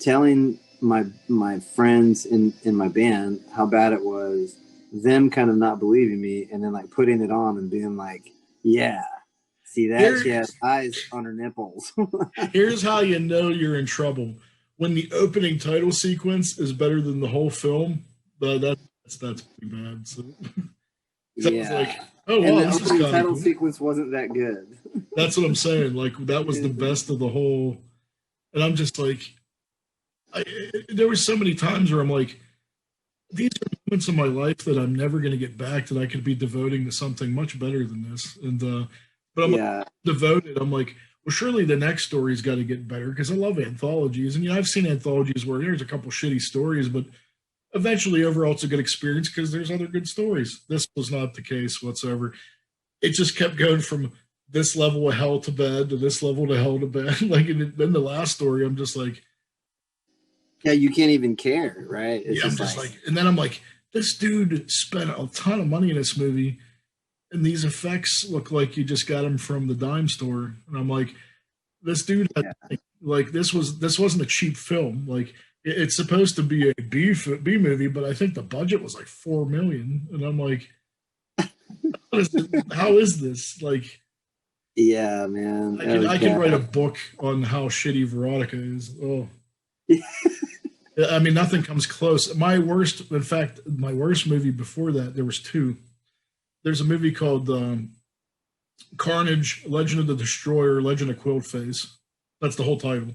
telling my friends in my band how bad it was, them kind of not believing me, and then like putting it on and being like, yeah, see that? She has eyes on her nipples. Here's how you know you're in trouble. When the opening title sequence is better than the whole film, that's pretty bad. So, so Yeah. I was like, oh, And wow, the this is opening kind of title cool. sequence wasn't that good. That's what I'm saying. Like, that was the best of the whole. And I'm just like, there were so many times where I'm like, these are moments in my life that I'm never going to get back that I could be devoting to something much better than this. And but I'm like, devoted. I'm like, well, surely the next story's got to get better because I love anthologies. And you know, I've seen anthologies where there's a couple shitty stories, but eventually overall it's a good experience because there's other good stories. This was not the case whatsoever. It just kept going from this level of hell to bed to this level to hell to bed. Like, and then the last story, I'm just like, yeah, you can't even care, right? It's I'm just like, and then I'm like, this dude spent a ton of money in this movie, and these effects look like you just got them from the dime store. And I'm like, this dude, like, this wasn't a cheap film. Like, it's supposed to be a B movie, but I think the budget was like $4 million, and I'm like, how is this? Like, yeah, man, I could write a book on how shitty Veronica is. Oh. I mean, nothing comes close. My worst movie before that, there was two. There's a movie called Carnage, Legend of the Destroyer, Legend of Quiltface. That's the whole title.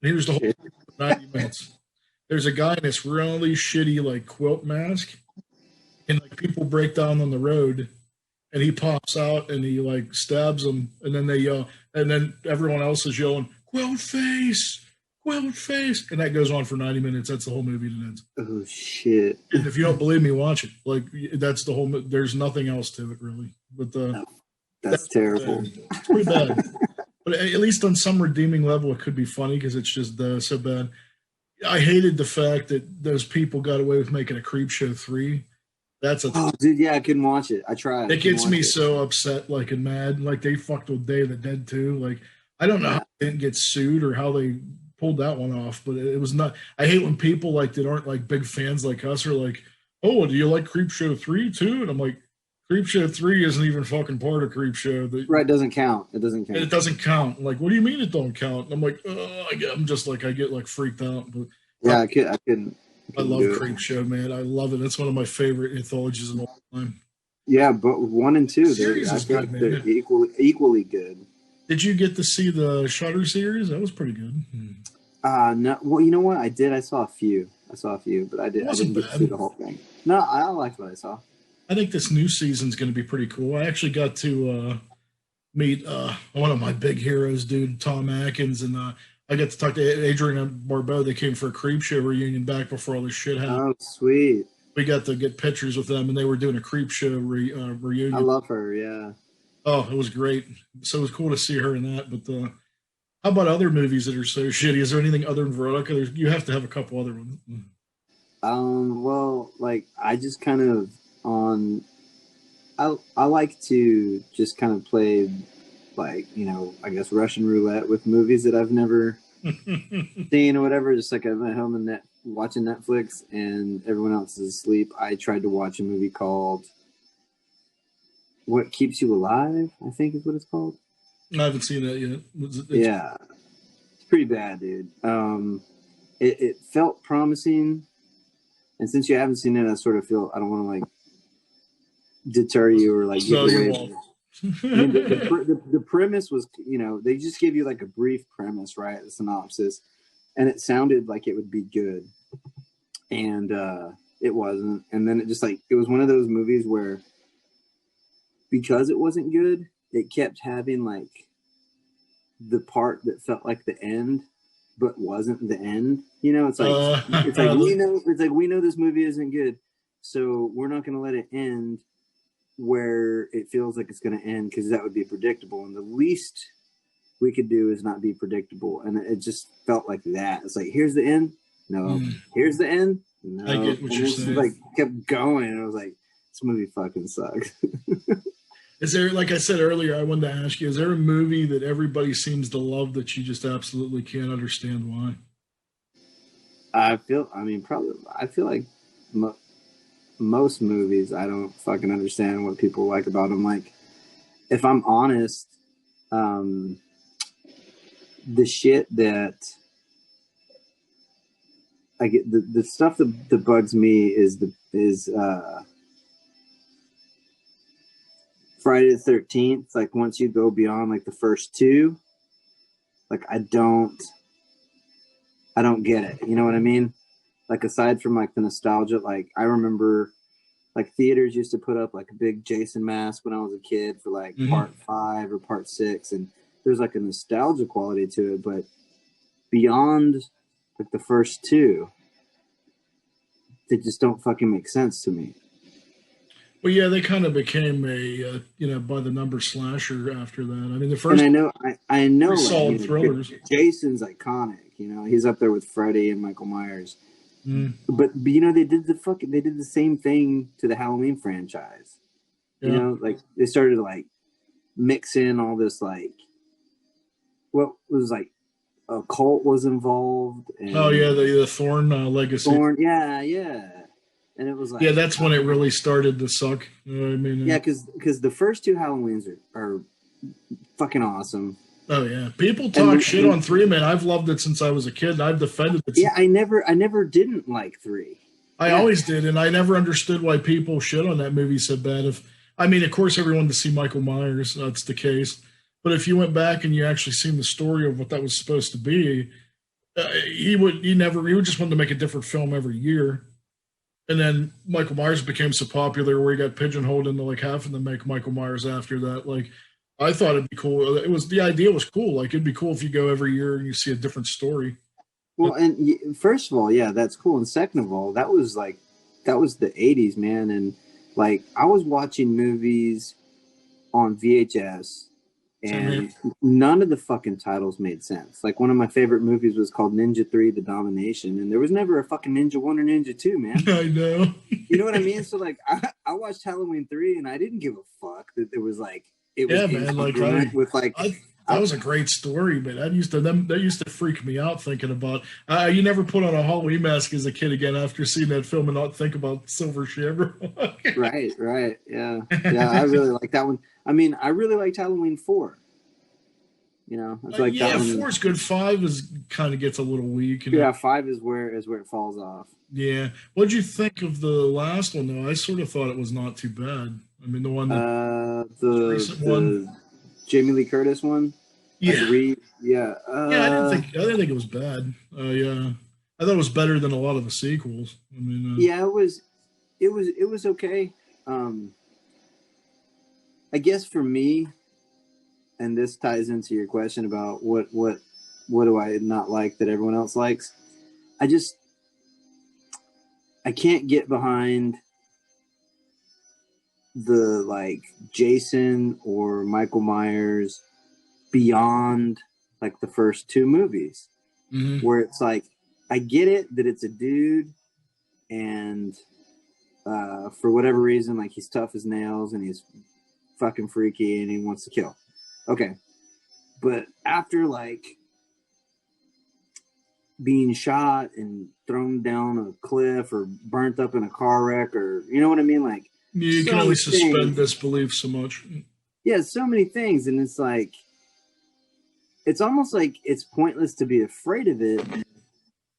And here's the whole 90 minutes. There's a guy in this really shitty like quilt mask, and like people break down on the road, and he pops out and he like stabs them, and then they yell, and then everyone else is yelling, Quiltface! Quilt face, and that goes on for 90 minutes. That's the whole movie that ends. Oh shit! And if you don't believe me, watch it. Like, that's the whole. There's nothing else to it really. But that's terrible. It's pretty bad. But at least on some redeeming level, it could be funny because it's just so bad. I hated the fact that those people got away with making a Creepshow 3. That's dude, yeah, I couldn't watch it. I tried. It gets me so upset, like, and mad. Like, they fucked with Day of the Dead too. Like, I don't know how they didn't get sued or how they pulled that one off, but it was not. I hate when people like that aren't like big fans like us are like, oh, do you like Creepshow 3 too? And I'm like, Creepshow 3 isn't even fucking part of Creepshow. Right, it doesn't count. It doesn't count. It doesn't count. Like, what do you mean it don't count? And I'm like, I'm just like, I get like freaked out. But yeah, I couldn't. I love Creepshow, man. I love it. It's one of my favorite anthologies of all time. Yeah, but 1 and 2, I feel like they're equally good. Did you get to see the Shudder series? That was pretty good. No. Well, you know what? I did. I saw a few, but I didn't get to see the whole thing. No, I liked what I saw. I think this new season's going to be pretty cool. I actually got to meet one of my big heroes, dude, Tom Atkins, and I got to talk to Adrian and Barbeau. They came for a Creepshow reunion back before all this shit happened. Oh, sweet. We got to get pictures with them, and they were doing a Creepshow reunion. I love her, yeah. Oh, it was great. So it was cool to see her in that. But how about other movies that are so shitty? Is there anything other than Veronica? You have to have a couple other ones. Well, like, I just kind of I like to just kind of play, like, you know, I guess Russian roulette with movies that I've never seen or whatever. Just like I'm at home and watching Netflix and everyone else is asleep. I tried to watch a movie called What Keeps You Alive, I think is what it's called. I haven't seen that yet. Yeah. It's pretty bad, dude. It felt promising. And since you haven't seen it, I sort of feel I don't want to like deter you or like give away. I mean, the premise was, you know, they just give you like a brief premise, right? The synopsis. And it sounded like it would be good. And it wasn't. And then it just like, it was one of those movies where because it wasn't good, it kept having like the part that felt like the end, but wasn't the end. You know, it's like we know this movie isn't good, So we're not going to let it end where it feels like it's going to end, because that would be predictable. And the least we could do is not be predictable. And it just felt like that. It's like, here's the end. No. Here's the end. No. I get what you're saying. Like kept going. And I was like, this movie fucking sucks. Is there, like I said earlier, I wanted to ask you, is there a movie that everybody seems to love that you just absolutely can't understand why? I feel like most movies, I don't fucking understand what people like about them. Like, if I'm honest, the shit that I get, the stuff that bugs me is Friday the 13th. Like, once you go beyond like the first two, like I don't get it. You know what I mean? Like, aside from like the nostalgia, like I remember like theaters used to put up like a big Jason mask when I was a kid for like part 5 or part 6, and there's like a nostalgia quality to it. But beyond like the first two, they just don't fucking make sense to me. Well, yeah, they kind of became a by the number slasher after that. I mean, the first, and I know, like, solid thrillers. Jason's iconic. You know, he's up there with Freddy and Michael Myers. But you know, they did the same thing to the Halloween franchise. Yeah. You know, like they started to like mix in all this, like what was like a cult was involved. And the Thorn legacy. Yeah. And it was like, that's when it really started to suck. You know what I mean? Yeah, because the first two Halloweens are fucking awesome. Oh yeah, people talk shit on 3, man. I've loved it since I was a kid, and I've defended it. Yeah, I never didn't like 3. I always did, and I never understood why people shit on that movie so bad. Of course, everyone to see Michael Myers, that's the case. But if you went back and you actually seen the story of what that was supposed to be, he would just wanted to make a different film every year. And then Michael Myers became so popular where he got pigeonholed into like having to make Michael Myers after that. Like, I thought it'd be cool. The idea was cool. Like, it'd be cool if you go every year and you see a different story. Well, and first of all, yeah, that's cool. And second of all, that was the 80s, man. And like, I was watching movies on VHS, and none of the fucking titles made sense. Like, one of my favorite movies was called Ninja 3: The Domination, and there was never a fucking Ninja 1 or Ninja 2, man. I know. You know what I mean? So like, I watched Halloween 3, and I didn't give a fuck that there was like, it was man, like that was a great story, but that used to freak me out thinking about. You never put on a Halloween mask as a kid again after seeing that film and not think about Silver Shamrock. Right, yeah. I really like that one. I mean, I really liked Halloween 4. You know, it's like that one. 4 is good. 5 kind of gets a little weak. Yeah, 5 is where it falls off. Yeah. What'd you think of the last one though? I sort of thought it was not too bad. I mean, the one that the Jamie Lee Curtis one. Yeah. I didn't think it was bad. I thought it was better than a lot of the sequels. I mean, it was okay. I guess for me, and this ties into your question about what do I not like that everyone else likes. I can't get behind the like Jason or Michael Myers beyond like the first 2 movies, where it's like, I get it that it's a dude and for whatever reason, like, he's tough as nails and he's fucking freaky and he wants to kill. Okay. But after like being shot and thrown down a cliff or burnt up in a car wreck, or you know what I mean? Like, you can only suspend disbelief so much. Yeah, so many things. And it's like, it's almost like it's pointless to be afraid of it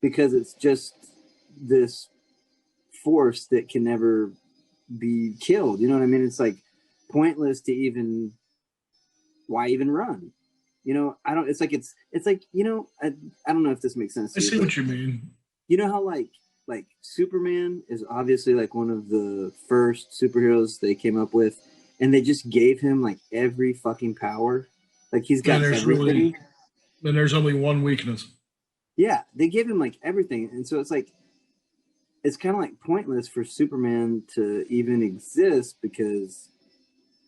because it's just this force that can never be killed. You know what I mean? It's like pointless to why even run? You know, it's like, you know, I don't know if this makes sense to you. I see what you mean. You know how like Superman is obviously like one of the first superheroes they came up with, and they just gave him like every fucking power. Like, he's got everything. Then there's only one weakness. Yeah, they gave him like everything, and so it's like, it's kind of like pointless for Superman to even exist because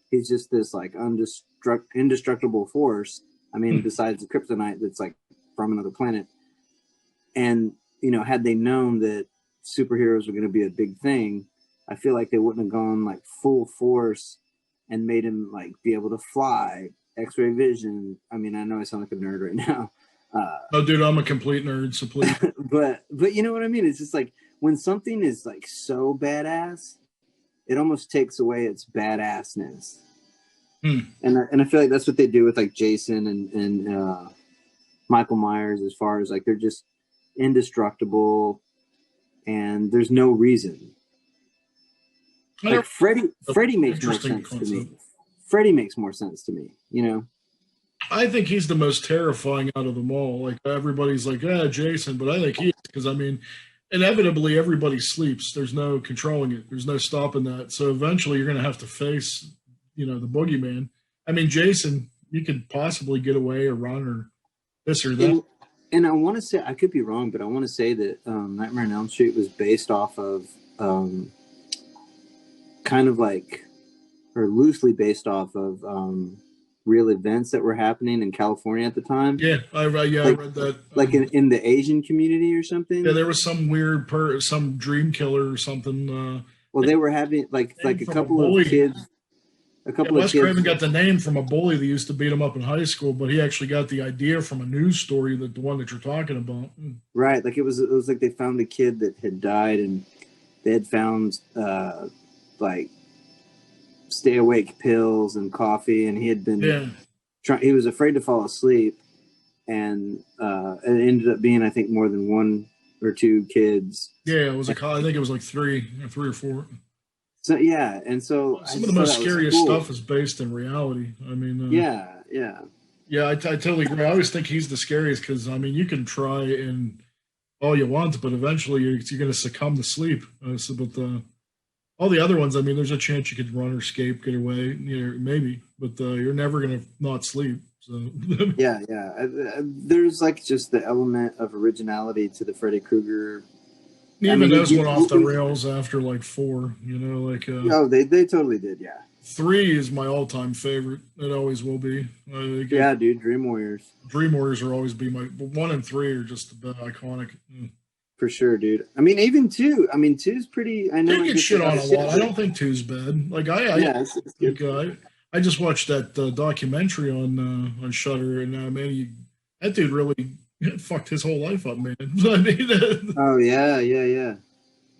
he's just this like indestructible force. I mean, besides the kryptonite that's like from another planet. And, you know, had they known that superheroes were going to be a big thing, I feel like they wouldn't have gone like full force and made him like be able to fly, X-ray vision. I mean, I know I sound like a nerd right now. Oh, dude, I'm a complete nerd, so please. but you know what I mean? It's just like when something is like so badass, it almost takes away its badassness. And I feel like that's what they do with like Jason and Michael Myers, as far as like they're just indestructible and there's no reason. Like Freddy makes more sense to me. Freddy makes more sense to me, you know? I think he's the most terrifying out of them all. Like everybody's like, Jason, but I think he is because I mean, inevitably everybody sleeps. There's no controlling it. There's no stopping that. So eventually you're going to have to face, you know, the boogeyman. I mean, Jason, you could possibly get away or run or this or that. And I want to say, I could be wrong, but I want to say that Nightmare on Elm Street was based off of kind of like, or loosely based off of real events that were happening in California at the time. Yeah, I read that. Like in the Asian community or something. Yeah, there was some weird some dream killer or something. Well, they were having like a couple of kids. Wes Craven got the name from a bully that used to beat him up in high school, but he actually got the idea from a news story, the one that you're talking about. Right, like it was like they found a kid that had died, and they had found like stay awake pills and coffee, and he had been he was afraid to fall asleep, and it ended up being I think more than one or two kids. Yeah, it was I think it was like three or four. So yeah, and so some of the most scariest stuff is based in reality. I mean, yeah. I totally agree. I always think he's the scariest because I mean, you can try and all you want, but eventually you're going to succumb to sleep. But all the other ones, I mean, there's a chance you could run or escape, get away, you know, maybe, but you're never going to not sleep. So yeah. There's like just the element of originality to the Freddy Krueger. Even those went off the rails after like 4, you know, like no, they totally did, yeah. 3 is my all-time favorite. It always will be. Yeah, dude, Dream Warriors. Dream Warriors will always be my 1 and 3 are just iconic. For sure, dude. I mean, even 2. I mean, 2's pretty. I know they get shit on a lot. I don't think 2's bad. Like I just watched that documentary on Shudder, and man, that dude really fucked his whole life up, man. I mean, oh yeah.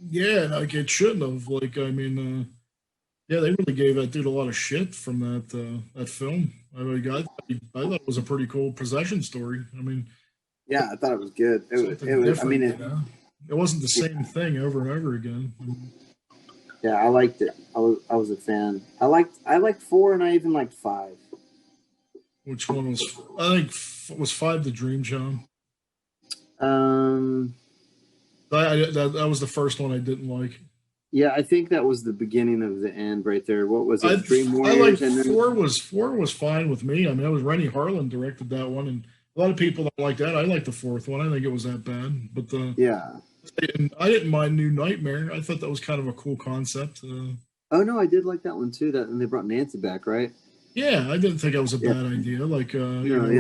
Yeah, like it shouldn't have. Like I mean, yeah, they really gave that dude a lot of shit from that film. I mean, I thought it was a pretty cool possession story. I mean, yeah, I thought it was good. It was. I mean, it wasn't the same thing over and over again. Yeah, I liked it. I was a fan. I liked 4, and I even liked 5. Which one was? I think was 5 the Dream John. That was the first one I didn't like. Yeah, I think that was the beginning of the end right there. What was it? Dream Warriors. I like 4 was fine with me. I mean, it was Rennie Harlan directed that one, and a lot of people don't like that. I like the 4th one. I think it was that bad, but yeah, I didn't mind New Nightmare. I thought that was kind of a cool concept. Oh no, I did like that one too. And they brought Nancy back, right? Yeah, I didn't think that was a bad idea. Like, yeah,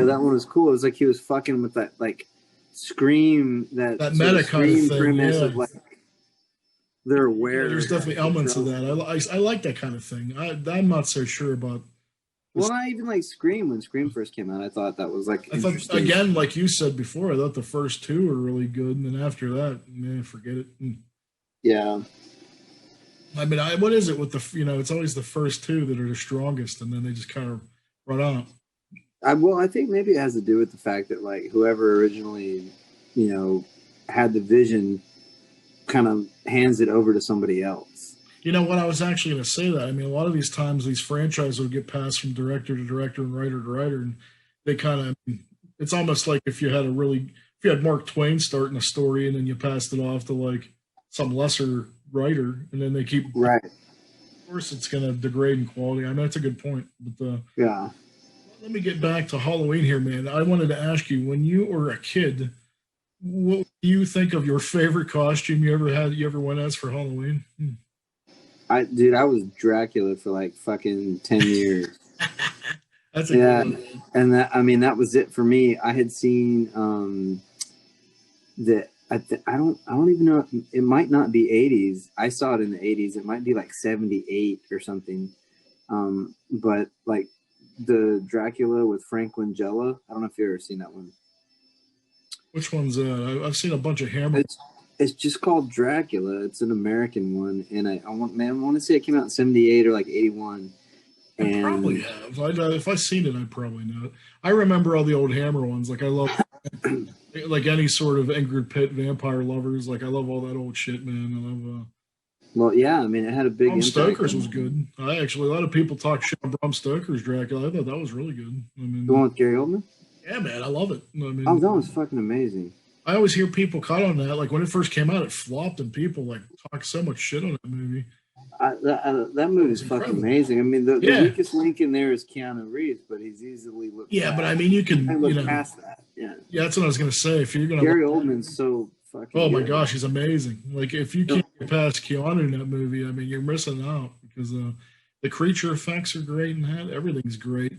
that one was cool. It was like he was fucking with that like scream, that meta kind of thing. Yeah. Of, like, they're aware. There's definitely elements of that. I like that kind of thing. I'm not so sure about. Well, I even like Scream when Scream first came out. I thought that was like interesting. Again, like you said before, I thought the first 2 were really good, and then after that, man, forget it. Yeah. I mean, what is it with it's always the first 2 that are the strongest, and then they just kind of run out. Well, I think maybe it has to do with the fact that like whoever originally, had the vision, kind of hands it over to somebody else. You know what? I was actually going to say that. I mean, a lot of these times, these franchises would get passed from director to director and writer to writer, and they kind of. It's almost like if you had Mark Twain starting a story, and then you passed it off to like some lesser writer, and then they keep right. Of course, it's going to degrade in quality. I know that's a good point, but yeah. Let me get back to Halloween here, man. I wanted to ask you, when you were a kid, what do you think of your favorite costume you ever had? You ever went as for Halloween? I was Dracula for like fucking 10 years. That's a Yeah, good one. and that was it for me. I had seen that I don't even know. It might not be 80s. I saw it in the 80s. It might be like 78 or something. But like the Dracula with Frank Langella. I don't know if you've ever seen that one. Which one's that? I've seen a bunch of Hammer. It's just called Dracula. It's an American one, and I want to say it came out in 78 or like 81. I probably have. If I've seen it, I probably know it. I remember all the old Hammer ones. Like I love, like any sort of Ingrid Pitt vampire lovers. Like I love all that old shit, man. I love. Well, yeah, I mean, it had a big Bram impact. Stoker's was good. A lot of people talk shit on Bram Stoker's Dracula. I thought that was really good. I mean, The one with Gary Oldman? yeah, man, I love it. I mean, Oh, that was fucking amazing. I always hear people cut on that. Like when it first came out, it flopped, and people like talk so much shit on that movie. That movie is fucking amazing. I mean, the weakest link in there is Keanu Reeves, but he's easily looked. Yeah, but I mean, you can look past that. Yeah, that's what I was gonna say. If you're gonna Gary Oldman's so fucking. Oh my good. gosh, he's amazing. Like if you can't get past Keanu in that movie, I mean, you're missing out because the creature effects are great and that everything's great.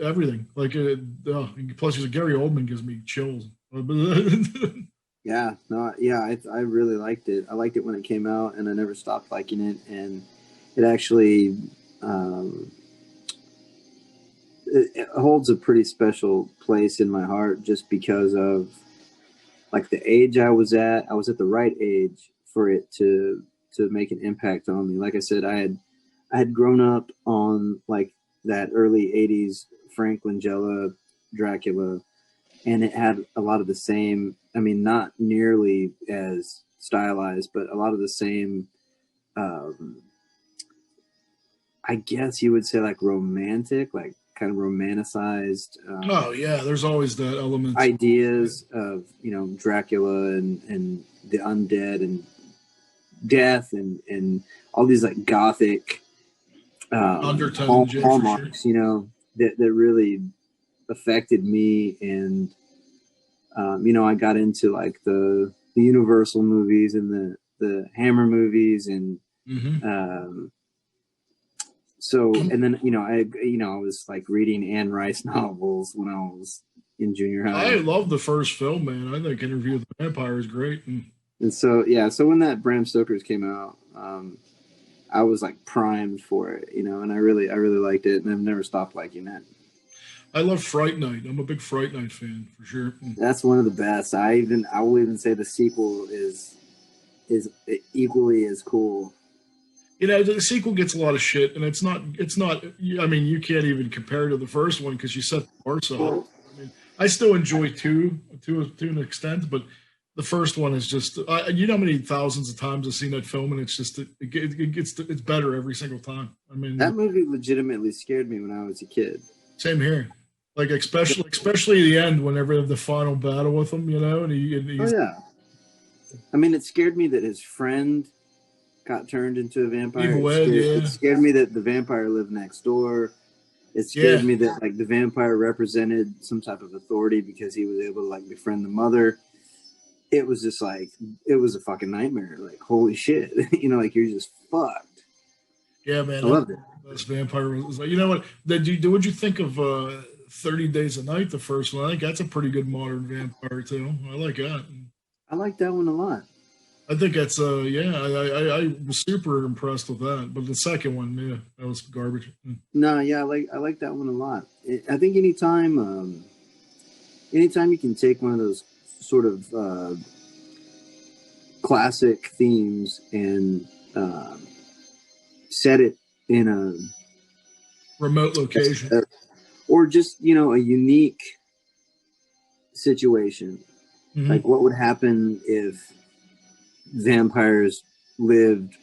Everything. Like plus, Gary Oldman gives me chills. Yeah, no, yeah, I really liked it. I liked it when it came out, and I never stopped liking it. And it actually it holds a pretty special place in my heart, just because of like the age I was at. I was at the right age for it to make an impact on me. Like I said, I had grown up on like that early '80s Frank Langella Dracula. And it had a lot of the same, I mean, not nearly as stylized, but a lot of the same, I guess you would say like romantic, like kind of romanticized. Oh, yeah, there's always that element. Ideas of, Dracula and the undead and death and all these like gothic undertones, hallmarks, that really affected me. And I got into like the Universal movies and the Hammer movies, and so, and then I was like reading Anne Rice novels when I was in junior high. I love the first film, man. I think Interview with the Vampire is great. And so so when that Bram Stoker's came out, I was like primed for it, and I really liked it, and I've never stopped liking it. I love Fright Night. I'm a big Fright Night fan for sure. That's one of the best. I will even say the sequel is equally as cool. The sequel gets a lot of shit, and it's not. I mean, you can't even compare to the first one because you set the bar so high. I mean, I still enjoy two to an extent, but the first one is just. How many thousands of times I've seen that film, and it's just it's better every single time. I mean, that movie legitimately scared me when I was a kid. Same here. Like especially the end, whenever the final battle with him, and he's, oh yeah. I mean, it scared me that his friend got turned into a vampire. It scared me that the vampire lived next door. It scared me that like the vampire represented some type of authority because he was able to like befriend the mother. It was just like it was a fucking nightmare. Like holy shit, like you're just fucked. Yeah, man, I loved it. This vampire was like, what? What'd you think of 30 Days a Night, the first one? I think that's a pretty good modern vampire too. I like that. I like that one a lot. I think that's I was super impressed with that. But the second one, that was garbage. No, yeah, I like that one a lot. I think anytime you can take one of those sort of classic themes and set it in a remote location, or just a unique situation. Mm-hmm. Like what would happen if vampires lived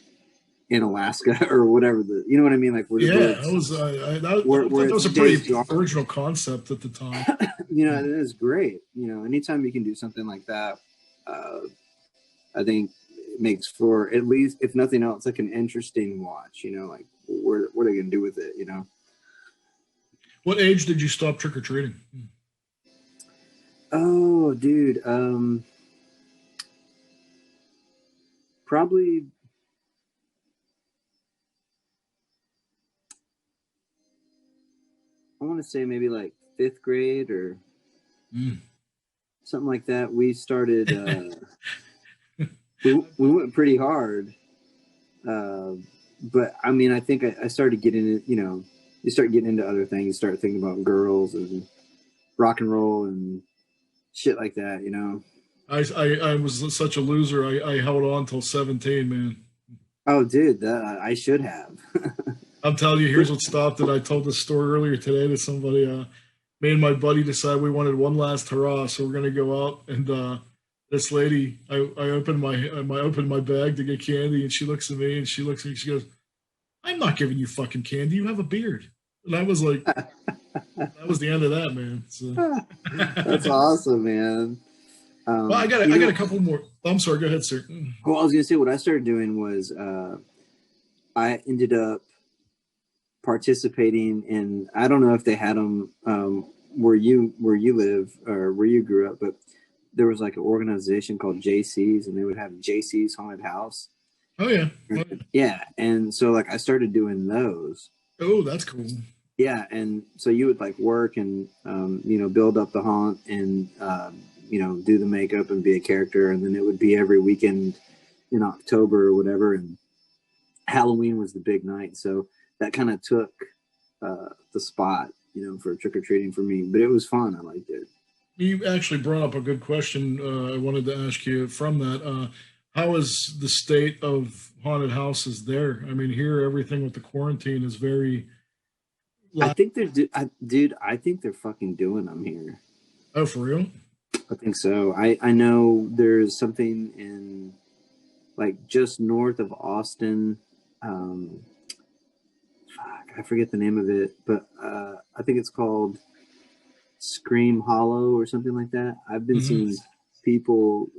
in Alaska or whatever, you know what I mean? Like that was a pretty original concept at the time. It is great. Anytime you can do something like that, I think it makes for, at least if nothing else, like an interesting watch. Like what are they gonna do with it? What age did you stop trick-or-treating? Oh, dude. Probably. I want to say maybe like fifth grade or something like that. We started. We went pretty hard. But I mean, I think I started getting it. You know, you start getting into other things. You start thinking about girls and rock and roll and shit like that. You know. I was such a loser. I held on till 17, man. Oh, dude, I should have. I'm telling you, here's what stopped it. I told this story earlier today to somebody. Me and my buddy decided we wanted one last hurrah, so we're gonna go out. And this lady, I opened I opened my bag to get candy, and she looks at me and she looks at me. She goes, "I'm not giving you fucking candy. You have a beard." And I was like, "That was the end of that, man." So. That's awesome, man. Well, I got a couple more. I'm sorry. Go ahead, sir. Well, I was gonna say what I started doing was I ended up participating in. I don't know if they had them where you live or where you grew up, but there was like an organization called JC's, and they would have JC's Haunted House. Oh yeah, yeah. And so like I started doing those. Oh, that's cool. Yeah, and so you would like work and you know, build up the haunt and you know, do the makeup and be a character, and then it would be every weekend in October or whatever, and Halloween was the big night, so that kind of took the spot, you know, for trick or treating for me. But it was fun. I liked it. You actually brought up a good question. I wanted to ask you from that. How is the state of haunted houses there? I mean, here everything with the quarantine is very. I think dude. I think they're fucking doing them here. Oh, for real? I think so. I know there's something in like just north of Austin. I forget the name of it, but I think it's called Scream Hollow or something like that. I've been seeing people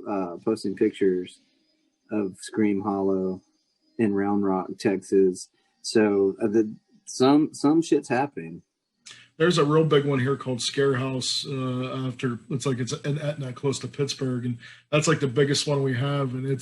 posting pictures of Scream Hollow in Round Rock, Texas. So some shit's happening. There's a real big one here called Scare House. After it's in Etna, close to Pittsburgh, and that's like the biggest one we have. And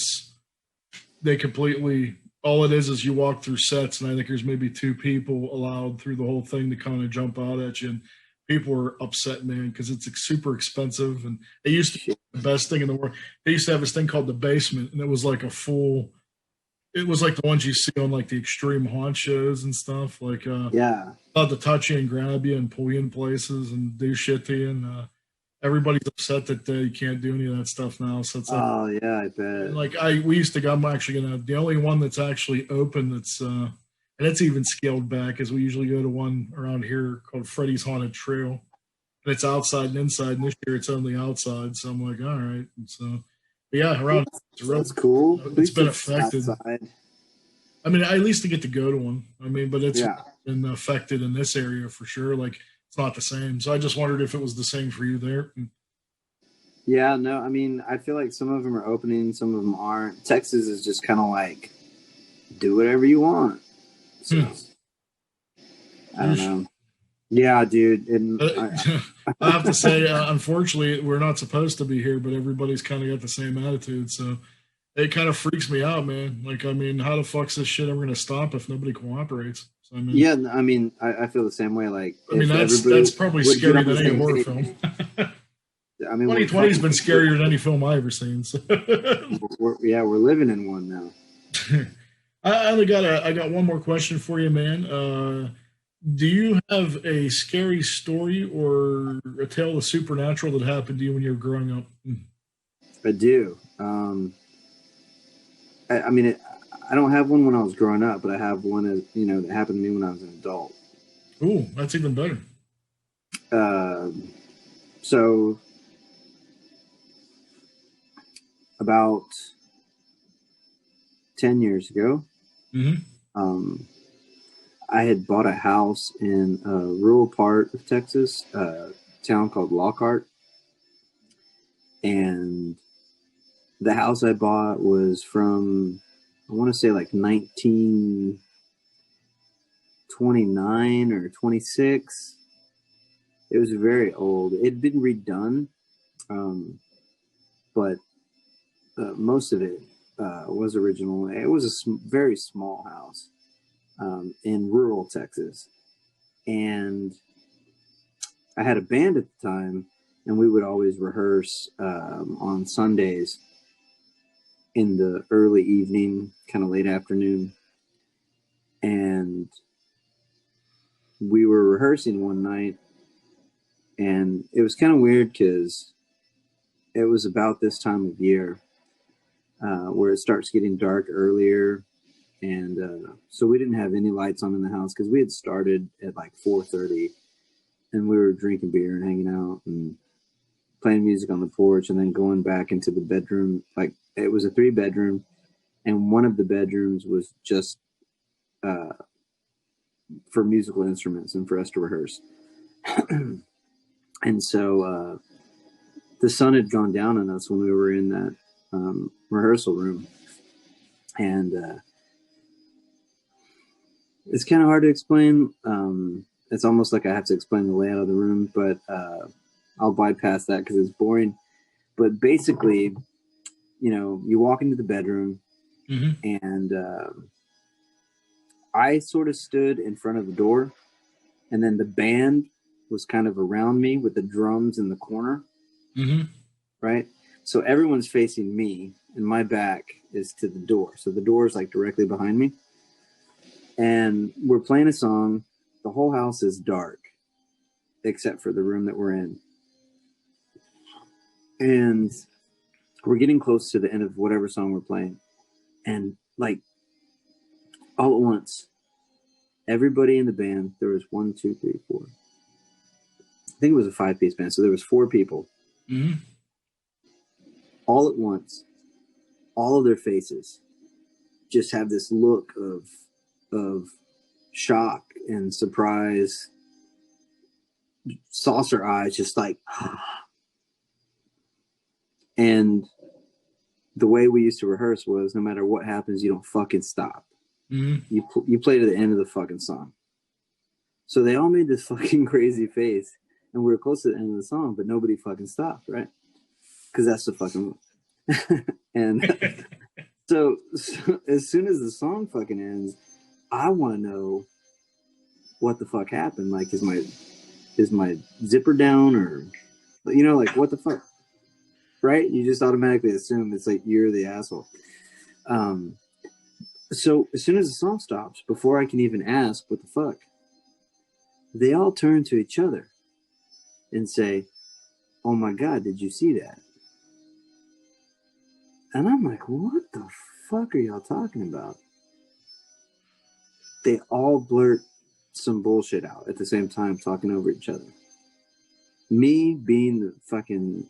they completely all it is you walk through sets, and I think there's maybe 2 people allowed through the whole thing to kind of jump out at you. And people were upset, man, because it's super expensive. And it used to be the best thing in the world. They used to have this thing called the basement, and it was like it was like the ones you see on like the extreme haunt shows and stuff. Like yeah, about to touch you and grab you and pull you in places and do shit to you. And everybody's upset that you can't do any of that stuff now. So it's like, oh yeah, I bet. Like we used to go. I'm actually gonna the only one that's actually open that's and it's even scaled back is we usually go to one around here called Freddy's Haunted Trail, and it's outside and inside. And this year it's only outside, so I'm like, all right. And so, but yeah, around that's cool. It's been affected. Outside. I mean, at least to get to go to one. I mean, but it's been affected in this area for sure. Like it's not the same. So I just wondered if it was the same for you there. Yeah, no, I mean, I feel like some of them are opening, some of them aren't. Texas is just kind of like, do whatever you want. So, I don't know. Yeah, dude. I have to say, unfortunately, we're not supposed to be here, but everybody's kind of got the same attitude. So it kind of freaks me out, man. Like, I mean, how the fuck's this shit ever going to stop if nobody cooperates? So, I mean, yeah, I mean, I feel the same way. Like, I mean, that's probably scarier than any horror film. I mean, 2020 has been scarier than any film I've ever seen. So. we're living in one now. I got one more question for you, man. Do you have a scary story or a tale of the supernatural that happened to you when you were growing up? I do. I mean, I don't have one when I was growing up, but I have one that happened to me when I was an adult. Ooh, that's even better. So about 10 years ago, I had bought a house in a rural part of Texas, a town called Lockhart. And the house I bought was from, I want to say like 1929 or 26. It was very old. It had been redone. But most of it was original. It was a very small house in rural Texas. And I had a band at the time, and we would always rehearse on Sundays in the early evening, kind of late afternoon. And we were rehearsing one night, and it was kind of weird because it was about this time of year where it starts getting dark earlier. And so we didn't have any lights on in the house because we had started at like 4:30, and we were drinking beer and hanging out and playing music on the porch, and then going back into the bedroom. Like, it was a 3-bedroom, and one of the bedrooms was just for musical instruments and for us to rehearse. And so the sun had gone down on us when we were in that rehearsal room. And it's kind of hard to explain. It's almost like I have to explain the layout of the room, but I'll bypass that because it's boring. But basically, you know, you walk into the bedroom, and I sort of stood in front of the door, and then the band was kind of around me with the drums in the corner. Right? So everyone's facing me, and my back is to the door. So the door is like directly behind me. And we're playing a song. The whole house is dark, except for the room that we're in. And we're getting close to the end of whatever song we're playing. And like, all at once, everybody in the band, there was 1, 2, 3, 4. I think it was a 5-piece band. So there was 4 people. All at once, all of their faces just have this look of shock and surprise, saucer eyes, just like, and the way we used to rehearse was, no matter what happens, you don't fucking stop. You play to the end of the fucking song. So they all made this fucking crazy face, and we were close to the end of the song, but nobody fucking stopped, right? Because that's the fucking and so as soon as the song fucking ends, I want to know what the fuck happened. Like, is my zipper down, or, you know, like, what the fuck, right? You just automatically assume it's like you're the asshole. So as soon as the song stops, before I can even ask what the fuck, they all turn to each other and say, "Oh my God, did you see that?" And I'm like, what the fuck are y'all talking about? They all blurt some bullshit out at the same time, talking over each other. Me being the fucking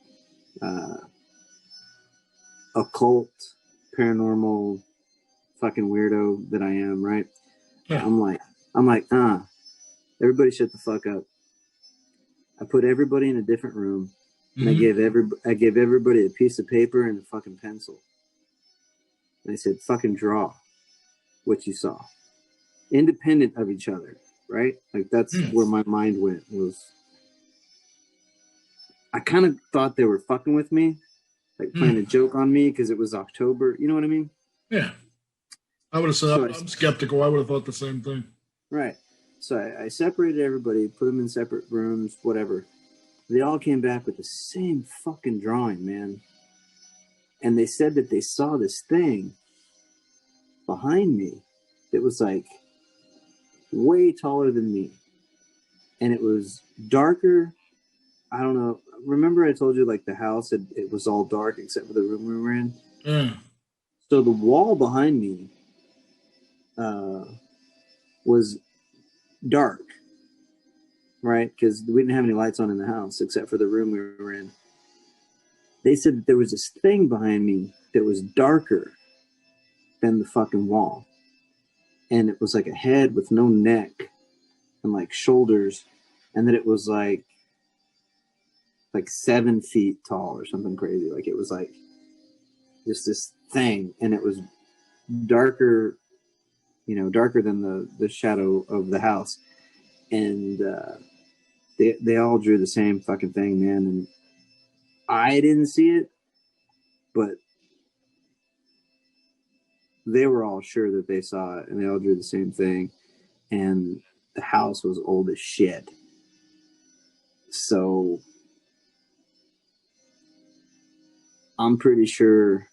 occult, paranormal fucking weirdo that I am, right? Yeah. I'm like, everybody shut the fuck up. I put everybody in a different room. And I gave everybody a piece of paper and a fucking pencil. And I said, fucking draw what you saw. Independent of each other, right? Like, that's where my mind went. Was, I kind of thought they were fucking with me, like playing a joke on me because it was October. You know what I mean? Yeah. I would have said, I'm skeptical. I would have thought the same thing. Right. So I separated everybody, put them in separate rooms, whatever. They all came back with the same fucking drawing, man. And they said that they saw this thing behind me that was like way taller than me. And it was darker. I don't know. Remember I told you, like, the house, it was all dark except for the room we were in? So the wall behind me was dark. Right? Because we didn't have any lights on in the house except for the room we were in. They said that there was this thing behind me that was darker than the fucking wall. And it was like a head with no neck and like shoulders. And that it was like 7 feet tall or something crazy. Like, it was like just this thing. And it was darker, darker than the shadow of the house. And, they all drew the same fucking thing, man. And I didn't see it, but they were all sure that they saw it, and they all drew the same thing. And the house was old as shit. So I'm pretty sure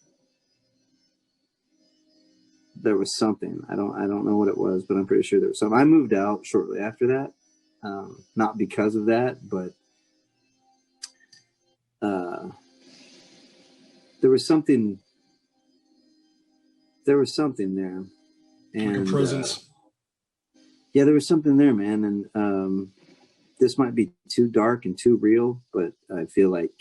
there was something. I don't know what it was, but I'm pretty sure there was something. I moved out shortly after that, not because of that, but there was something. There was something there, and Like a presence. Yeah, there was something there, man. And this might be too dark and too real, but I feel like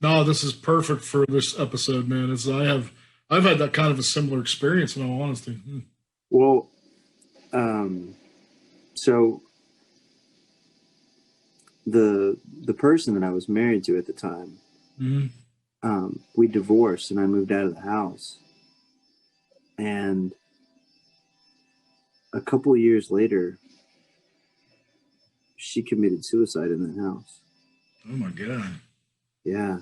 No, this is perfect for this episode, man. I've had that kind of a similar experience, in all honesty. well, so the person that I was married to at the time, we divorced, and I moved out of the house, and a couple of years later, she committed suicide in that house. Oh my god. Yeah.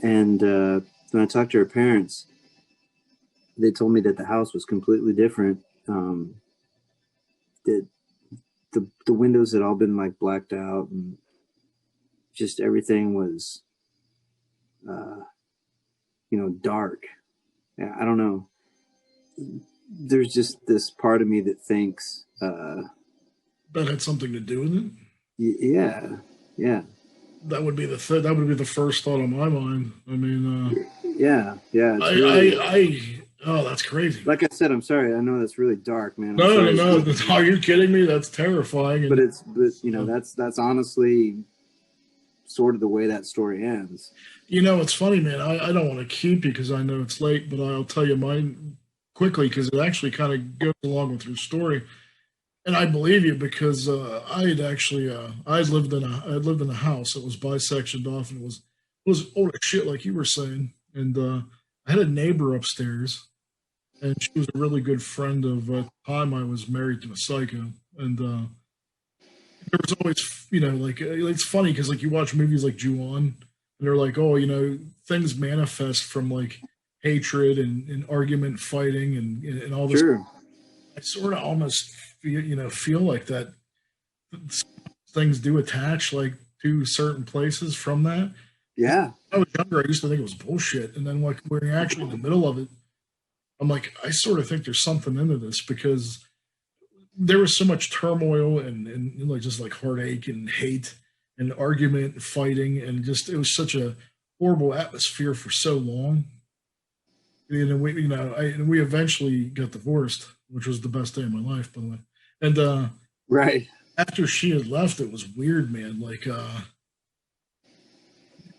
And when I talked to her parents, they told me that the house was completely different. That the windows had all been like blacked out, and just everything was, dark. Yeah, I don't know. There's just this part of me that thinks That had something to do with it. Yeah. That would be the first thought on my mind. I mean, Yeah. It's oh, that's crazy. like I said, I'm sorry. I know that's really dark, man. No. Are you kidding me? That's terrifying. But that's honestly sort of the way that story ends. It's funny, man. I don't want to keep you because I know it's late, but I'll tell you mine quickly because it actually kind of goes along with your story. And I believe you because I had lived in a house that was bisectioned off, and it was old as shit, like you were saying. And I had a neighbor upstairs, and she was a really good friend of the time I was married to a psycho. And there was always, it's funny because like you watch movies like Ju-On, and they're like, oh, things manifest from like hatred and argument, fighting, and all this. Sure. I sort of almost feel like that things do attach like to certain places from that. Yeah. When I was younger, I used to think it was bullshit, and then like when you're actually in the middle of it, I'm like, I sort of think there's something into this because there was so much turmoil and like just like heartache and hate and argument and fighting, and just it was such a horrible atmosphere for so long. And we eventually got divorced, which was the best day of my life, by the way. And right after she had left, it was weird, man. Like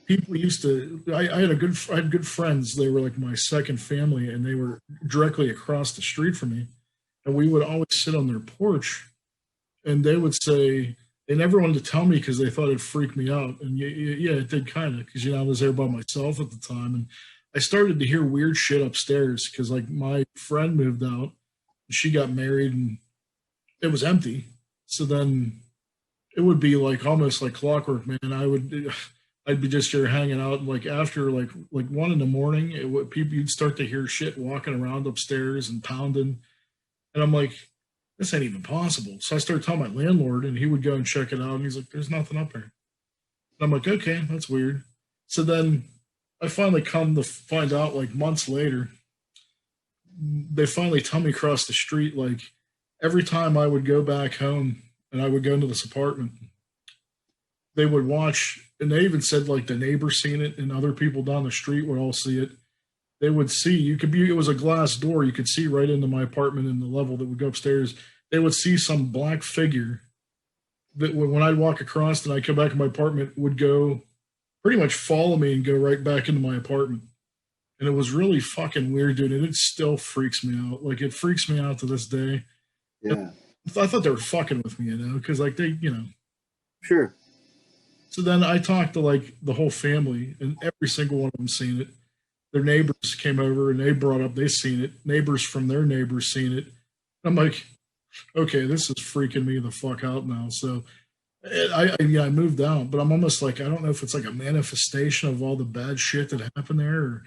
people used to. I had good friends. They were like my second family, and they were directly across the street from me. And we would always sit on their porch, and they would say they never wanted to tell me because they thought it'd freak me out. And yeah, it did kind of because I was there by myself at the time, and I started to hear weird shit upstairs because like my friend moved out, and she got married, and it was empty. So then it would be like almost like clockwork, man. I'd be just here hanging out, and like after like 1 a.m, you'd start to hear shit walking around upstairs and pounding, and I'm like, this ain't even possible. So I started telling my landlord, and he would go and check it out, and he's like, there's nothing up there. And I'm like, okay, that's weird. So then I finally come to find out, like months later, they finally tell me across the street, like every time I would go back home and I would go into this apartment, they would watch, and they even said like the neighbor seen it and other people down the street would all see it. They would see, it was a glass door, you could see right into my apartment in the level that would go upstairs. They would see some black figure that when I'd walk across and I'd come back in my apartment would go pretty much follow me and go right back into my apartment. And it was really fucking weird, dude. And it still freaks me out. Like, it freaks me out to this day. Yeah. I thought they were fucking with me, because, like, they, Sure. So then I talked to, like, the whole family, and every single one of them seen it. Their neighbors came over, and they brought up they seen it. Neighbors from their neighbors seen it. I'm like, okay, this is freaking me the fuck out now. So I moved out, but I'm almost like, I don't know if it's like a manifestation of all the bad shit that happened there, or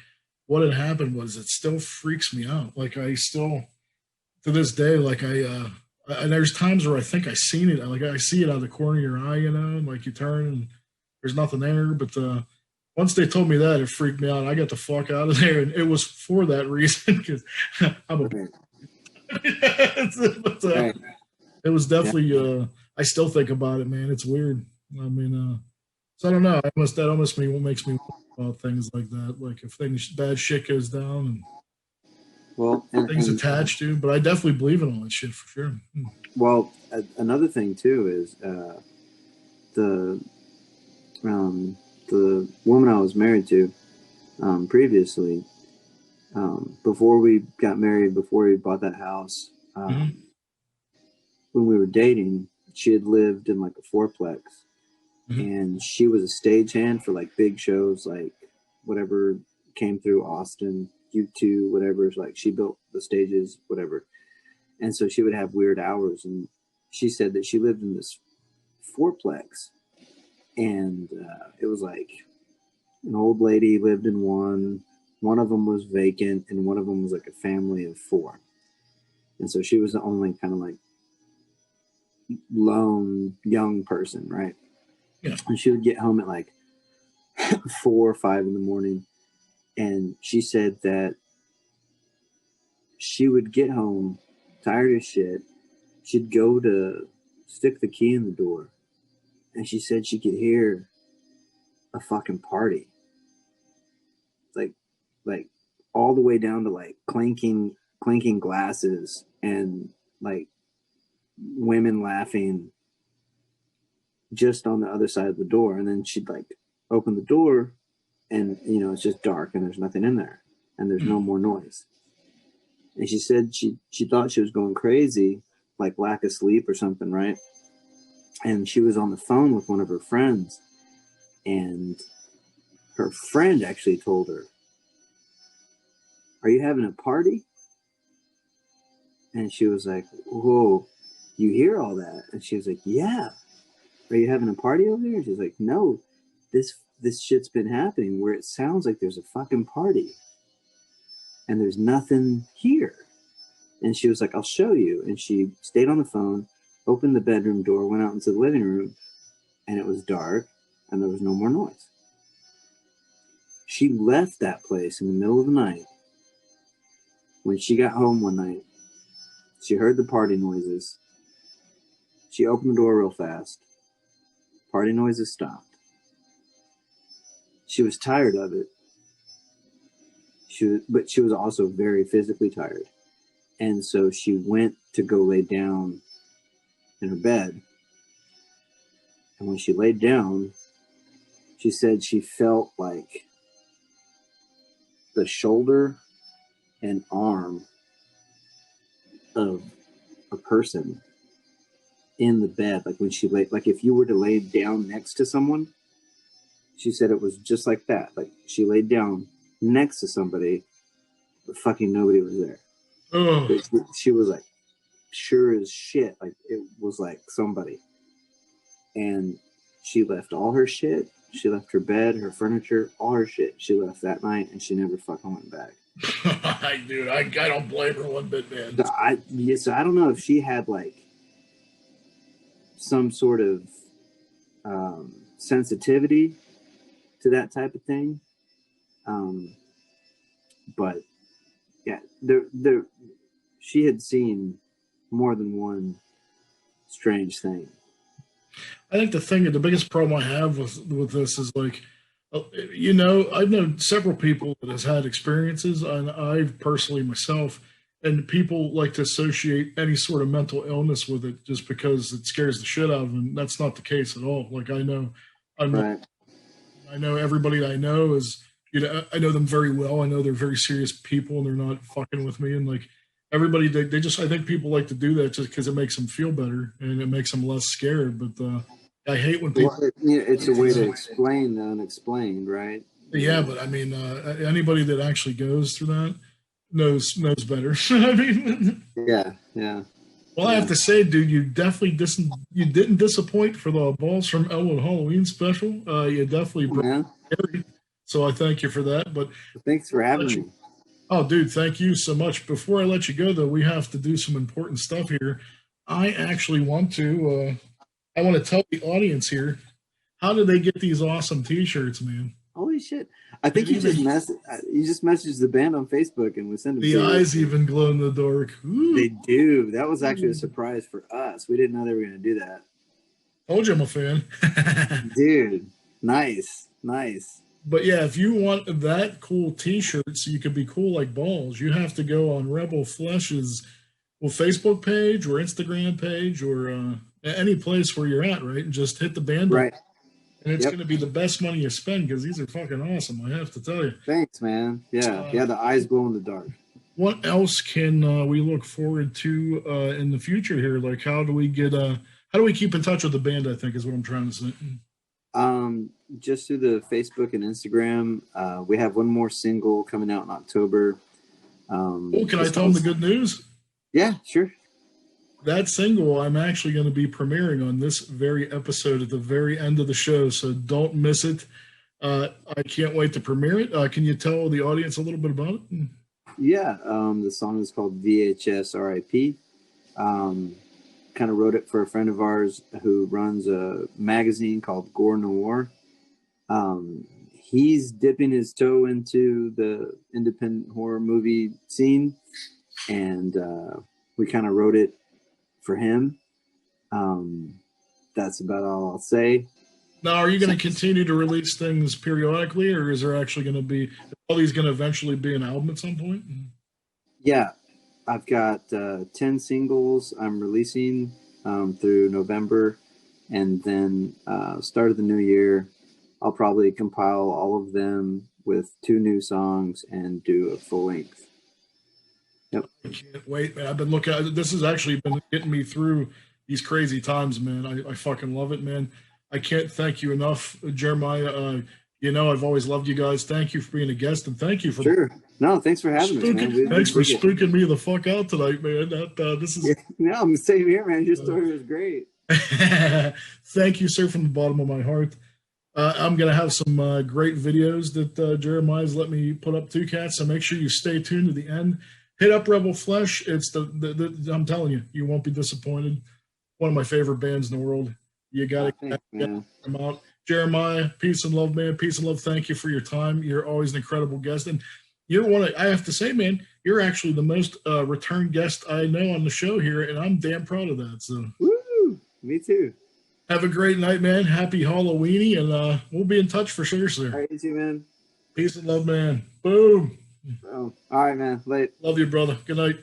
what had happened was it still freaks me out. Like I still to this day, like there's times where I think I seen it, like I see it out of the corner of your eye, and like you turn and there's nothing there. But once they told me that, it freaked me out. I got the fuck out of there, and it was for that reason because I'm a. Right. but, Right. it was Yeah. definitely. I still think about it, man. It's weird. I mean, so I don't know. That almost makes me think about things like that. Like if bad shit goes down and Well, things attached to. But I definitely believe in all that shit for sure. well, another thing too is the the woman I was married to previously. Before we got married, before we bought that house, when we were dating, she had lived in like a fourplex, and she was a stagehand for like big shows, like whatever came through Austin, U2, whatever. Like she built the stages, whatever. And so she would have weird hours, and she said that she lived in this fourplex, and it was like an old lady lived in one. One of them was vacant, and one of them was like a family of four. And so she was the only kind of like lone young person, right? Yeah. And she would get home at like 4 or 5 in the morning, and she said that she would get home tired as shit. She'd go to stick the key in the door, and she said she could hear a fucking party, like all the way down to like clinking glasses and like women laughing just on the other side of the door. And then she'd like open the door, and it's just dark and there's nothing in there, and there's no more noise. And she said she thought she was going crazy, like lack of sleep or something, right? And she was on the phone with one of her friends, and her friend actually told her, "Are you having a party?" And she was like, "Whoa, you hear all that?" And she was like, "Yeah. Are you having a party over there?" And she's like, "No, this shit's been happening where it sounds like there's a fucking party and there's nothing here." And she was like, "I'll show you." And she stayed on the phone, opened the bedroom door, went out into the living room, and it was dark and there was no more noise. She left that place in the middle of the night. When she got home one night, she heard the party noises. She opened the door real fast. Party noises stopped. She was tired of it. But she was also very physically tired. And so she went to go lay down in her bed. And when she laid down, she said she felt like the shoulder and arm of a person in the bed. Like when she laid, like if you were to lay down next to someone, she said it was just like that. Like she laid down next to somebody, but fucking nobody was there. She was like, sure as shit, like it was like somebody. And she left all her shit. She left her bed, her furniture, all her shit. She left that night, and she never fucking went back. Dude, I don't blame her one bit, man. So I don't know if she had like some sort of sensitivity to that type of thing. But yeah, she had seen more than one strange thing. I think the biggest problem I have with this is like, I've known several people that has had experiences, and I've personally myself, and people like to associate any sort of mental illness with it just because it scares the shit out of them. That's not the case at all. Like I know everybody I know is, I know them very well. I know they're very serious people and they're not fucking with me. And like everybody, they just, I think people like to do that just because it makes them feel better and it makes them less scared. But I hate when people. Well, it's a way to explain the unexplained, right? Yeah, but I mean, anybody that actually goes through that knows better. I mean, yeah. Well, I have to say, dude, you definitely you didn't disappoint for the balls from Ellwood Halloween special. You definitely brought it. So I thank you for that. But thanks for having me. Oh, dude, thank you so much. Before I let you go, though, we have to do some important stuff here. I actually want to. I want to tell the audience here, how do they get these awesome T-shirts, man? Holy shit! I think you just messaged the band on Facebook and we sent them. The eyes even glow in the dark. Ooh. They do. That was actually a surprise for us. We didn't know they were going to do that. Told you I'm a fan, dude. Nice. But yeah, if you want that cool T-shirt so you could be cool like balls, you have to go on Rebel Flesh's Facebook page or Instagram page or any place where you're at, right? And just hit the band. Right. And it's going to be the best money you spend because these are fucking awesome, I have to tell you. Thanks, man. Yeah, the eyes glow in the dark. What else can we look forward to in the future here? Like, how do we keep in touch with the band, I think is what I'm trying to say. Just through the Facebook and Instagram. We have one more single coming out in October. Can I tell them the good news? Yeah, sure. That single I'm actually going to be premiering on this very episode at the very end of the show, so don't miss it. I can't wait to premiere it. Can you tell the audience a little bit about it? Yeah, the song is called VHS RIP. Kind of wrote it for a friend of ours who runs a magazine called Gore Noir. He's dipping his toe into the independent horror movie scene, and we kind of wrote it for him. That's about all I'll say. Now, are you going to continue to release things periodically, or is there actually going to be all these going to eventually be an album at some point? Yeah, I've got 10 singles I'm releasing through November, and then start of the new year, I'll probably compile all of them with 2 new songs and do a full length. Yep. I can't wait, man. I've been looking at this. Has actually been getting me through these crazy times, man. I fucking love it, man. I can't thank you enough, Jeremiah. I've always loved you guys. Thank you for being a guest, and thank you for thanks for having us, man. Thanks for spooking me the fuck out tonight, man. This is I'm the same here, man. Your story was great. Thank you, sir, from the bottom of my heart. I'm gonna have some great videos that Jeremiah's let me put up too, cats. So make sure you stay tuned to the end. Hit up Rebel Flesh. It's I'm telling you, you won't be disappointed. One of my favorite bands in the world. You got to get them out. Jeremiah, peace and love, man. Peace and love. Thank you for your time. You're always an incredible guest. And you're I have to say, man, you're actually the most return guest I know on the show here, and I'm damn proud of that. So, woo! Me too. Have a great night, man. Happy Halloweeny, and we'll be in touch for sure, sir. All right, you too, man. Peace and love, man. Boom. Oh, all right, man. Late. Love you, brother. Good night.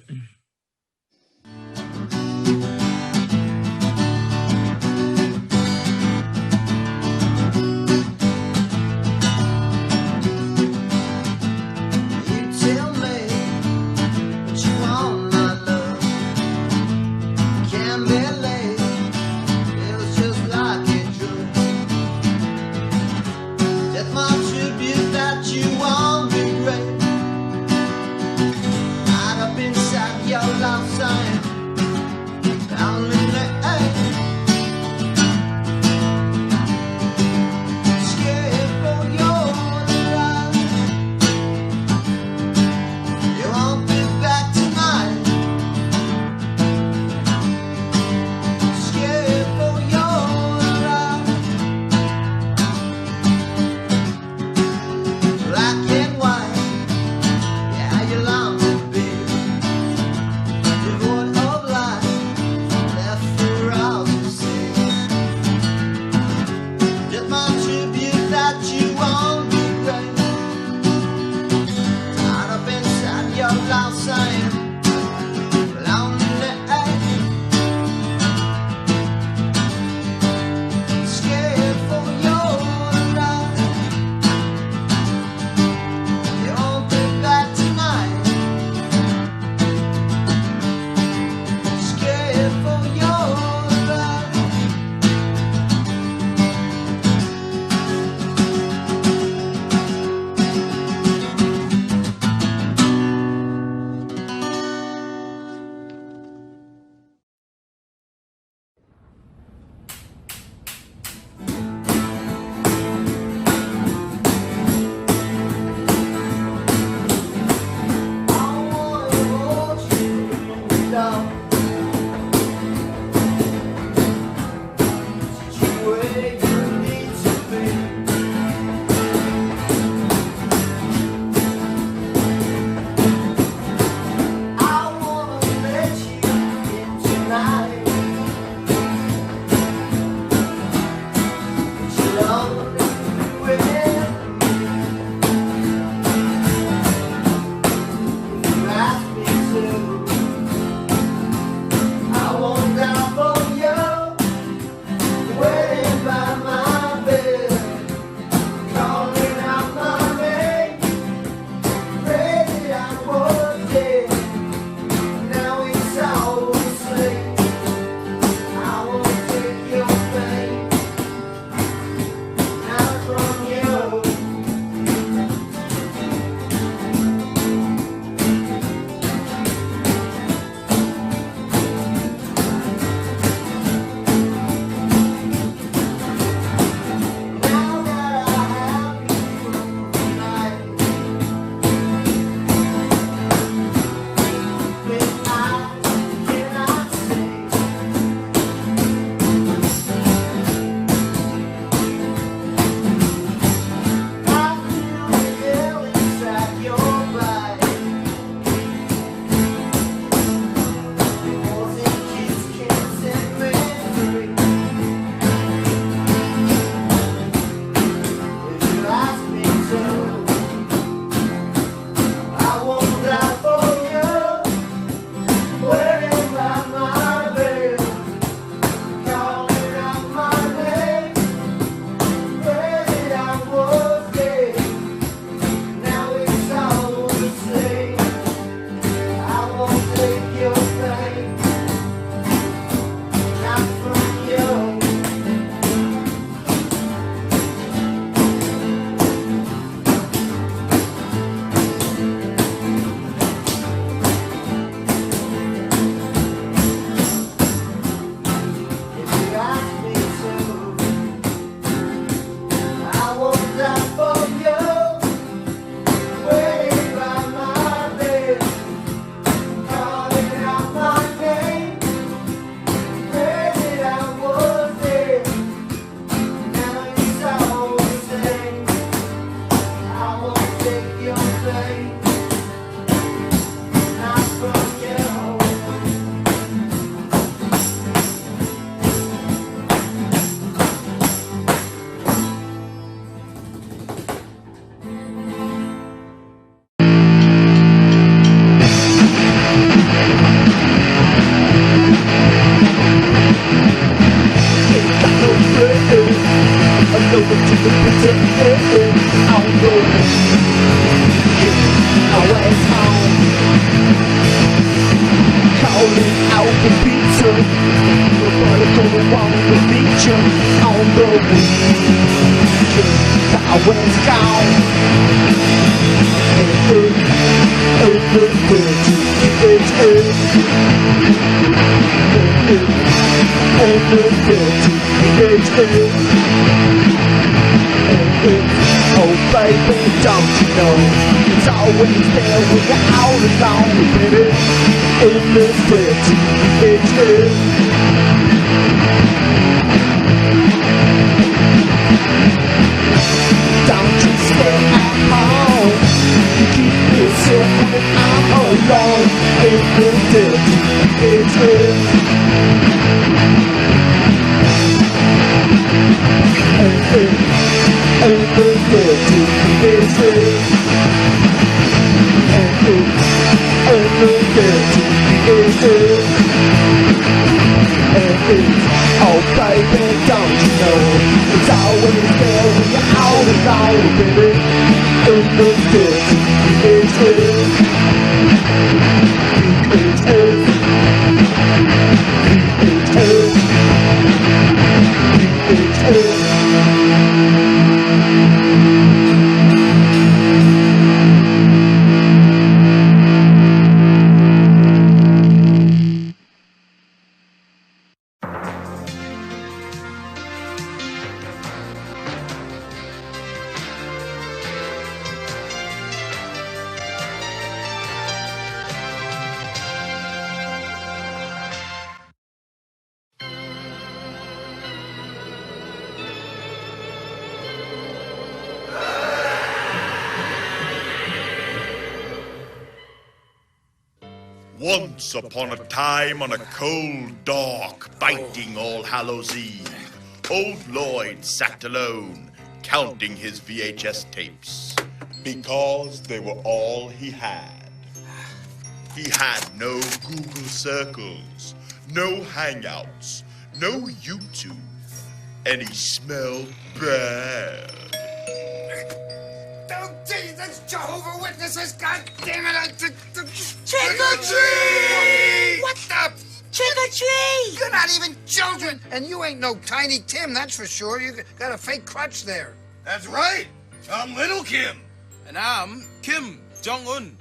Like take your place. Not from you. Oh baby, don't you know it's always there when you're out alone, baby. In this pretty picture, don't you stay at home. You keep yourself when I'm alone. In this pretty picture. And the dirty pieces. And the dirty pieces. And oh baby, don't you know it's always there when you're out alone, baby. In the dirty pieces. Once upon a time on a cold, dark, biting All Hallows Eve, old Lloyd sat alone, counting his VHS tapes, because they were all he had. He had no Google Circles, no Hangouts, no YouTube, and he smelled bad. Oh, Jesus, Jehovah Witnesses, God damn it! Trick or treat! What the? Trick or treat! You're not even children, and you ain't no Tiny Tim, that's for sure. You got a fake crutch there. That's right. I'm Little Kim. And I'm Kim Jong-un.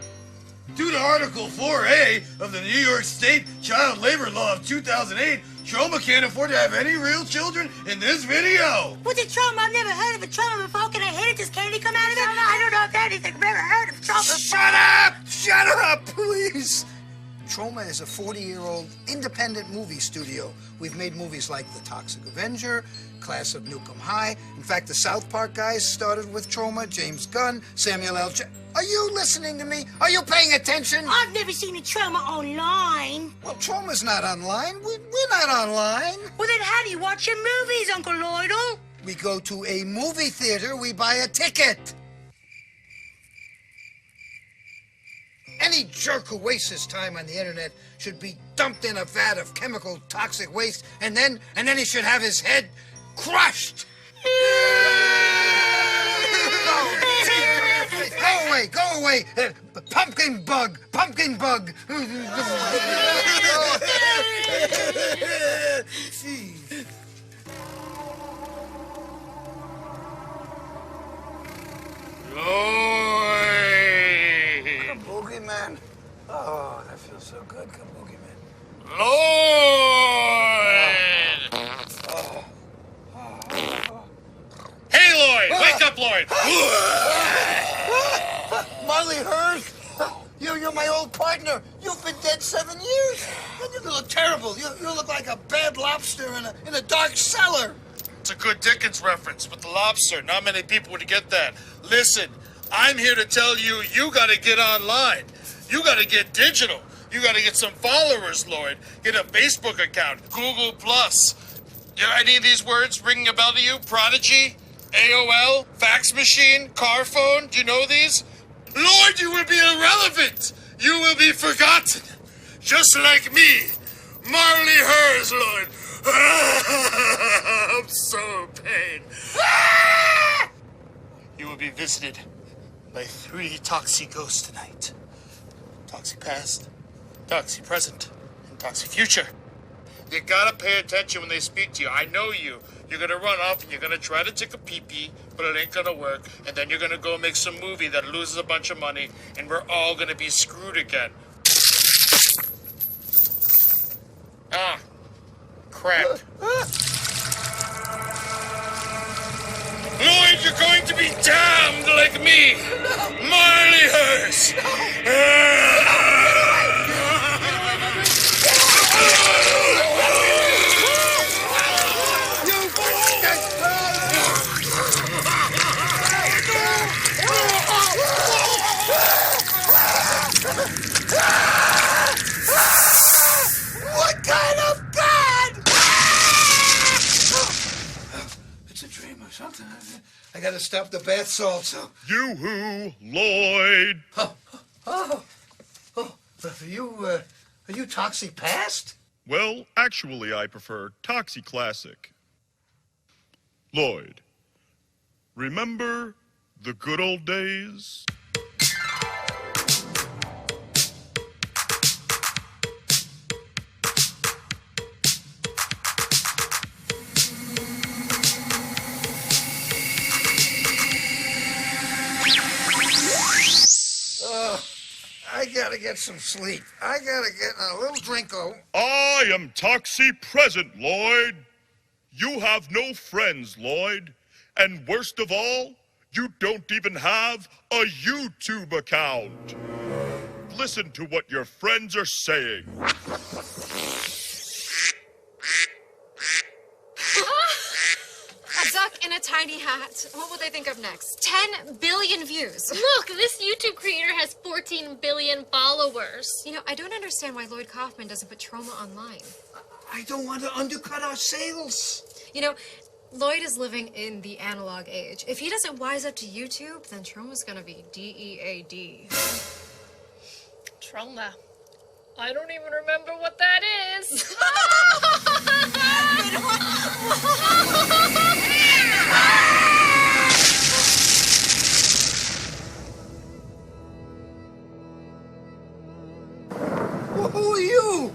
Due to Article 4A of the New York State Child Labor Law of 2008, Trauma can't afford to have any real children in this video. What's a trauma? I've never heard of a trauma before. Can I hit it? Does candy come out of it? I don't know if anything. I've never heard of trauma. Shut up! Shut up, please! Trauma is a 40-year-old independent movie studio. We've made movies like The Toxic Avenger, Class of Newcomb High. In fact, the South Park guys started with Trauma, James Gunn, Samuel L. Are you listening to me? Are you paying attention? I've never seen a trauma online. Well, Trauma's not online. We're not online. Well, then how do you watch your movies, Uncle Lloydle? We go to a movie theater, we buy a ticket. Any jerk who wastes his time on the internet should be dumped in a vat of chemical toxic waste, and then he should have his head crushed. Go away, go away. Pumpkin bug, pumpkin bug. Kabuki man. Oh, that feels so good, Kabuki man. Lloyd! Hey, Lloyd! Wake up, Lloyd! Marley Hurst? You're my old partner. You've been dead 7 years. You look terrible. You look like a bad lobster in a dark cellar. It's a good Dickens reference with the lobster. Not many people would get that. Listen, I'm here to tell you, you gotta get online. You gotta get digital. You gotta get some followers, Lloyd. Get a Facebook account, Google Plus. Any of these words ringing a bell to you? Prodigy, AOL, fax machine, car phone. Do you know these? Lloyd, you will be irrelevant. You will be forgotten. Just like me. Marley Hers, Lloyd. I'm so in pain. You will be visited by 3 Toxie ghosts tonight. Toxie past, Toxie present, and Toxie future. You gotta pay attention when they speak to you. I know you. You're gonna run off and you're gonna try to take a pee-pee, but it ain't gonna work. And then you're gonna go make some movie that loses a bunch of money, and we're all gonna be screwed again. Ah, crap. Lloyd, you're going to be damned like me. Marley Hers. What kind of God? It's a dream or something. I gotta stop the bath salts. Yoo-hoo, Lloyd. Are you Toxie past? Well, actually, I prefer Toxie Classic. Lloyd, remember the good old days? I gotta get some sleep. I gotta get a little drinko. I am Toxie present, Lloyd. You have no friends, Lloyd. And worst of all, you don't even have a YouTube account. Listen to what your friends are saying. A duck in a tiny hat. What will they think of next? 10 billion views. Look, this YouTube creator has 14 billion followers. You know, I don't understand why Lloyd Kaufman doesn't put Trauma online. I don't want to undercut our sales. You know, Lloyd is living in the analog age. If he doesn't wise up to YouTube, then Trauma's gonna be DEAD. Trauma. I don't even remember what that is. Who are you?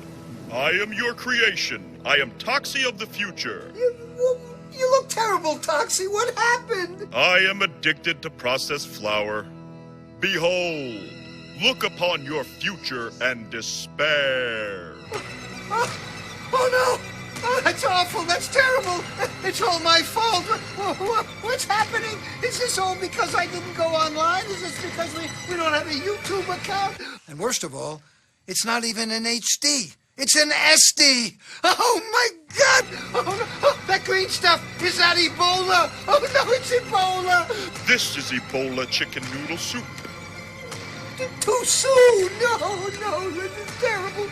I am your creation. I am Toxie of the future. You look terrible, Toxie. What happened? I am addicted to processed flour. Behold, look upon your future and despair. Oh no! Oh, that's awful. That's terrible. It's all my fault. What's happening? Is this all because I didn't go online? Is this because we don't have a YouTube account? And worst of all, it's not even an HD. It's an SD. Oh my God! Oh, no. Oh, that green stuff, is that Ebola? Oh no, it's Ebola. This is Ebola chicken noodle soup. Too soon. No, this is terrible.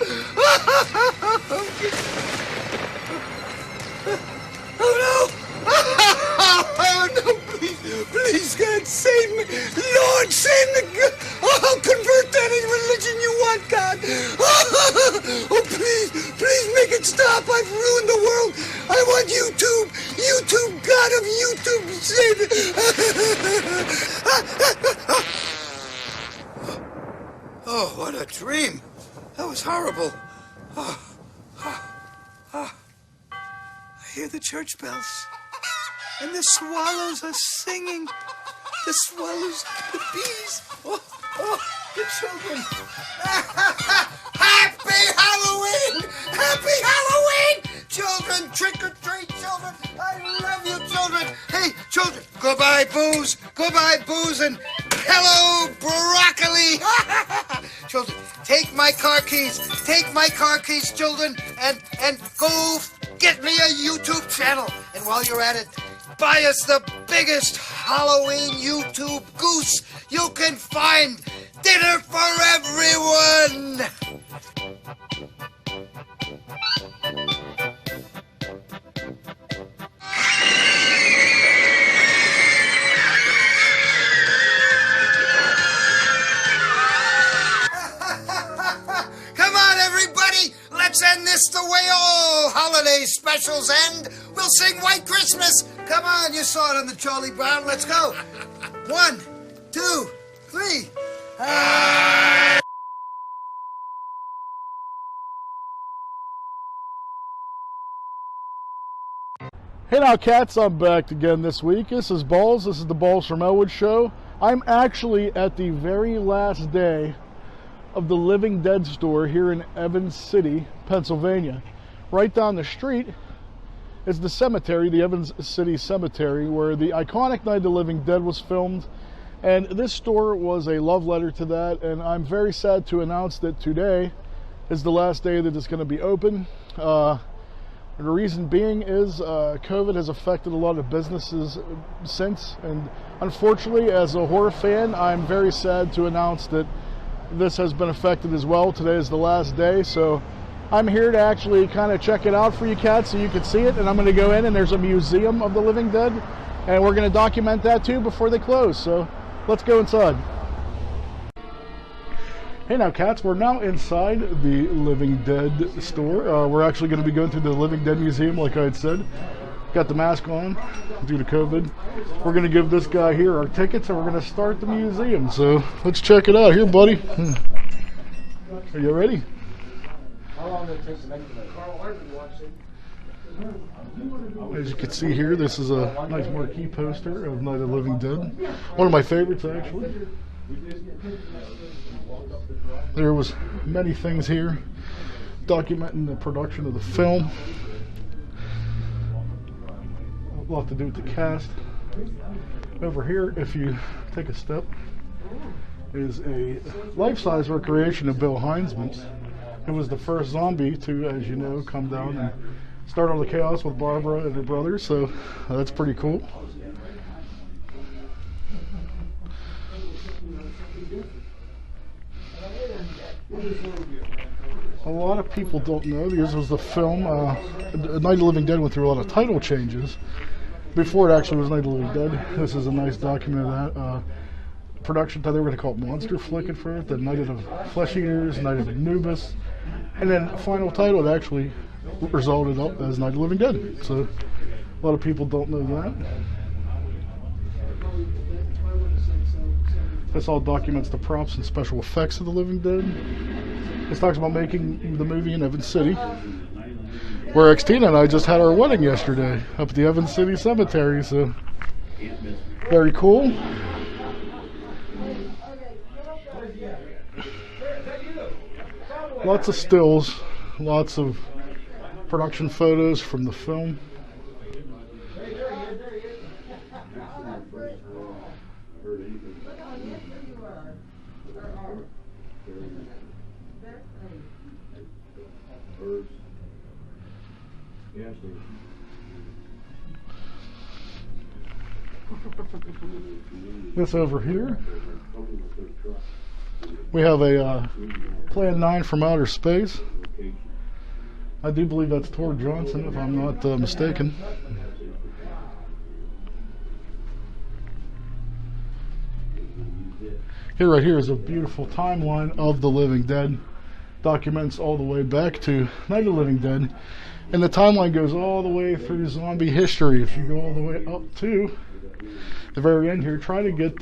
Oh no! Oh no! Please, God, save me! Lord, save me! Oh, convert to any religion you want, God! Oh, please make it stop! I've ruined the world! I want YouTube! YouTube, God of YouTube, save it! Oh, what a dream! That was horrible. I hear the church bells. And the swallows are singing. The swallows, the bees. Oh, the children. Happy Halloween! Happy Halloween! Children, trick or treat, children. I love you, children. Hey, children, goodbye, booze. Goodbye, booze, and hello, broccoli. Children, take my car keys. Take my car keys, children, and go get me a YouTube channel. And while you're at it, buy us the biggest Halloween YouTube goose you can find. Dinner for everyone! Come on, everybody! Let's end this the way all holiday specials end. We'll sing White Christmas. Come on, you saw it on the Charlie Brown. Let's go. 1, 2, 3. Hey now, cats, I'm back again this week. This is Balls. This is the Balls from Ellwood show. I'm actually at the very last day of the Living Dead store here in Evans City, Pennsylvania. Right down the street is the cemetery, the Evans City Cemetery, where the iconic Night of the Living Dead was filmed. And this store was a love letter to that, and I'm very sad to announce that today is the last day that it's going to be open. The reason being is COVID has affected a lot of businesses since, and unfortunately, as a horror fan, I'm very sad to announce that this has been affected as well. Today is the last day, so I'm here to actually kind of check it out for you cats so you can see it, and I'm going to go in and there's a museum of the Living Dead, and we're going to document that too before they close, so let's go inside. Hey now, cats, we're now inside the Living Dead store. We're actually going to be going through the Living Dead Museum, like I had said. Got the mask on due to COVID. We're going to give this guy here our tickets, and we're going to start the museum. So let's check it out. Here, buddy. Are you ready? How long did it take to make it? As you can see here, this is a nice marquee poster of Night of the Living Dead. One of my favorites, actually. There was many things here documenting the production of the film. A lot to do with the cast. Over here, if you take a step, is a life-size recreation of Bill Heinzman's. It was the first zombie to, as you know, come down and start all the chaos with Barbara and her brother, so that's pretty cool. A lot of people don't know this was the film. Night of the Living Dead went through a lot of title changes before it actually was Night of the Living Dead. This is a nice document of that. Production time, they were going to call it Monster Flick at first, then Night of the Flesh Eaters, Night of the Anubis, and then final title it actually resulted up as Night of the Living Dead. So a lot of people don't know that. This all documents the props and special effects of the Living Dead. This talks about making the movie in Evans City, where Xtina and I just had our wedding yesterday up at the Evans City Cemetery, so very cool. Lots of stills, lots of production photos from the film. This over here, we have a Plan 9 from outer space. I do believe that's Tor Johnson, if I'm not mistaken. Here, right here, is a beautiful timeline of the Living Dead. Documents all the way back to Night of the Living Dead. And the timeline goes all the way through zombie history. If you go all the way up to the very end here, try to get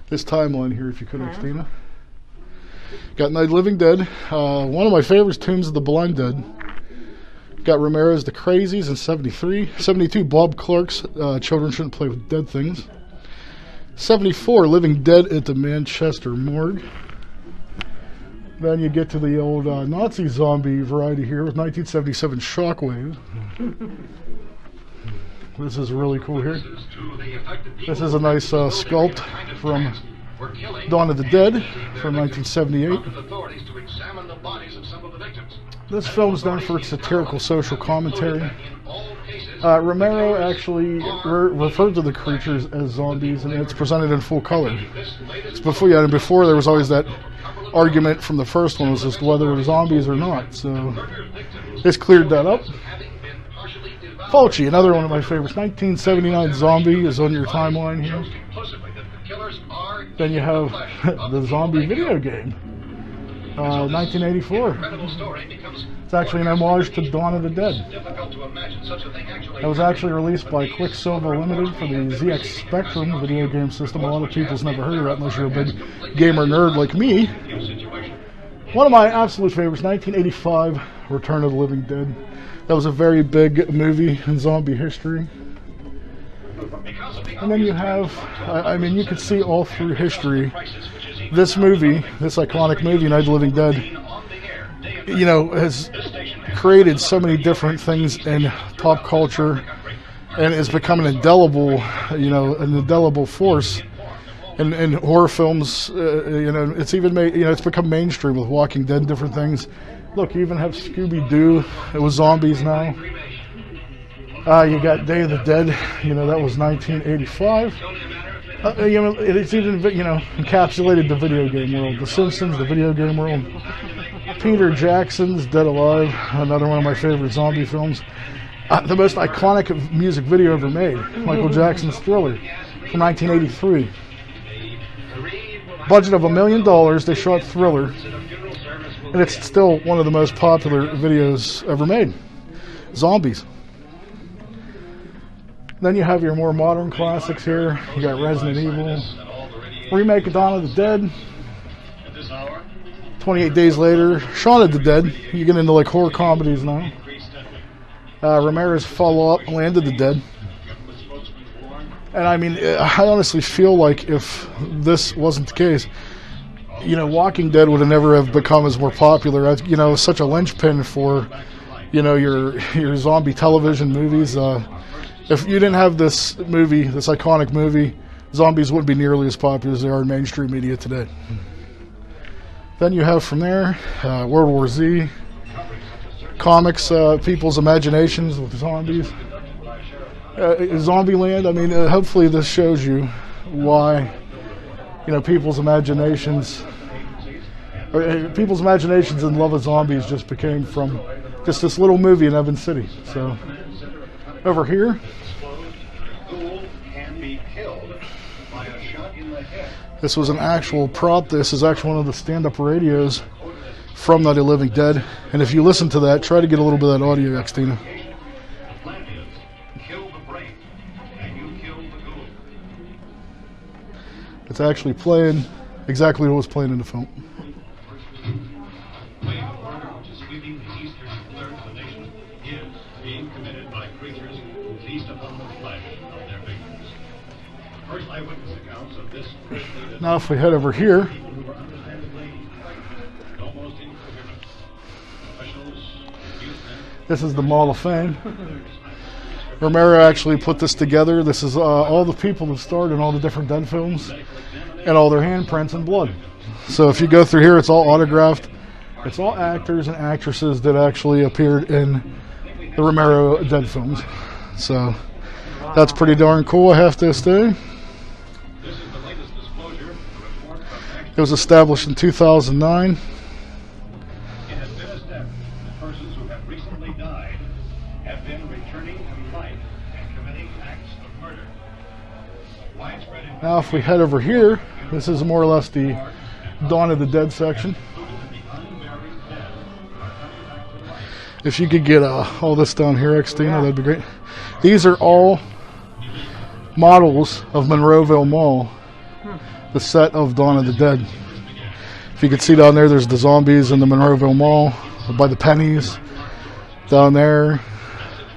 this timeline here if you could, Xtina. Got Night of the Living Dead. One of my favorites, Tombs of the Blind Dead. Got Romero's The Crazies in 73. 72, Bob Clark's Children Shouldn't Play with Dead Things. 74, Living Dead at the Manchester Morgue. Then you get to the old Nazi zombie variety here with 1977 Shockwave. This is really cool here. This is a nice sculpt from Dawn of the Dead from 1978. This film is known for its satirical social commentary. Romero actually referred to the creatures as zombies, and it's presented in full color. It's before there was always that argument from the first one was just whether it was zombies or not. So this cleared that up. Fulci, another one of my favorites. 1979 Zombie is on your timeline here. Then you have the Zombie video game, 1984. It's actually an homage to Dawn of the Dead. It was actually released by Quicksilver Limited for the ZX Spectrum video game system. A lot of people's never heard of that unless you're a big gamer nerd like me. One of my absolute favorites, 1985, Return of the Living Dead. That was a very big movie in zombie history. And then you have, I mean, you could see all through history, this movie, this iconic movie, Night of the Living Dead, you know, has created so many different things in pop culture and has become an indelible, you know, an indelible force in horror films. You know, it's even made, you know, it's become mainstream with Walking Dead and different things. Look, you even have Scooby-Doo. It was zombies now. You got Day of the Dead. You know, that was 1985. You know, it's even, you know, encapsulated the video game world. The Simpsons, the video game world. Peter Jackson's Dead Alive, another one of my favorite zombie films. The most iconic music video ever made, Michael Jackson's Thriller from 1983. Budget of $1 million, they shot Thriller, and it's still one of the most popular videos ever made. Zombies. Then you have your more modern classics here. You got Resident Evil, remake of Dawn of the Dead, 28 Days Later, Shaun of the Dead. You get into like horror comedies now. Romero's follow-up, Land of the Dead. And I mean, I honestly feel like if this wasn't the case, you know, Walking Dead would have never have become as more popular. You know, such a linchpin for, you know, your zombie television movies. If you didn't have this movie, this iconic movie, zombies wouldn't be nearly as popular as they are in mainstream media today. Then you have from there World War Z, comics, people's imaginations with zombies. Zombieland, I mean, hopefully this shows you why, you know, people's imaginations and love of zombies just became from just this little movie in Evans City. So, over here, this was an actual prop. This is actually one of the stand-up radios from Night of the Living Dead. And if you listen to that, try to get a little bit of that audio, Xtina. It's actually playing exactly what was playing in the film. Now if we head over here, this is the Mall of Fame. Romero actually put this together. This is all the people that starred in all the different Dead films and all their handprints and blood. So if you go through here, it's all autographed. It's all actors and actresses that actually appeared in the Romero Dead films. So that's pretty darn cool, I have to say. It was established in 2009. Now if we head over here, this is more or less the Dawn of the Dead section. If you could get all this down here, Xtina, that'd be great. These are all models of Monroeville Mall, the set of Dawn of the Dead. If you could see down there, there's the zombies in the Monroeville Mall by the pennies. Down there,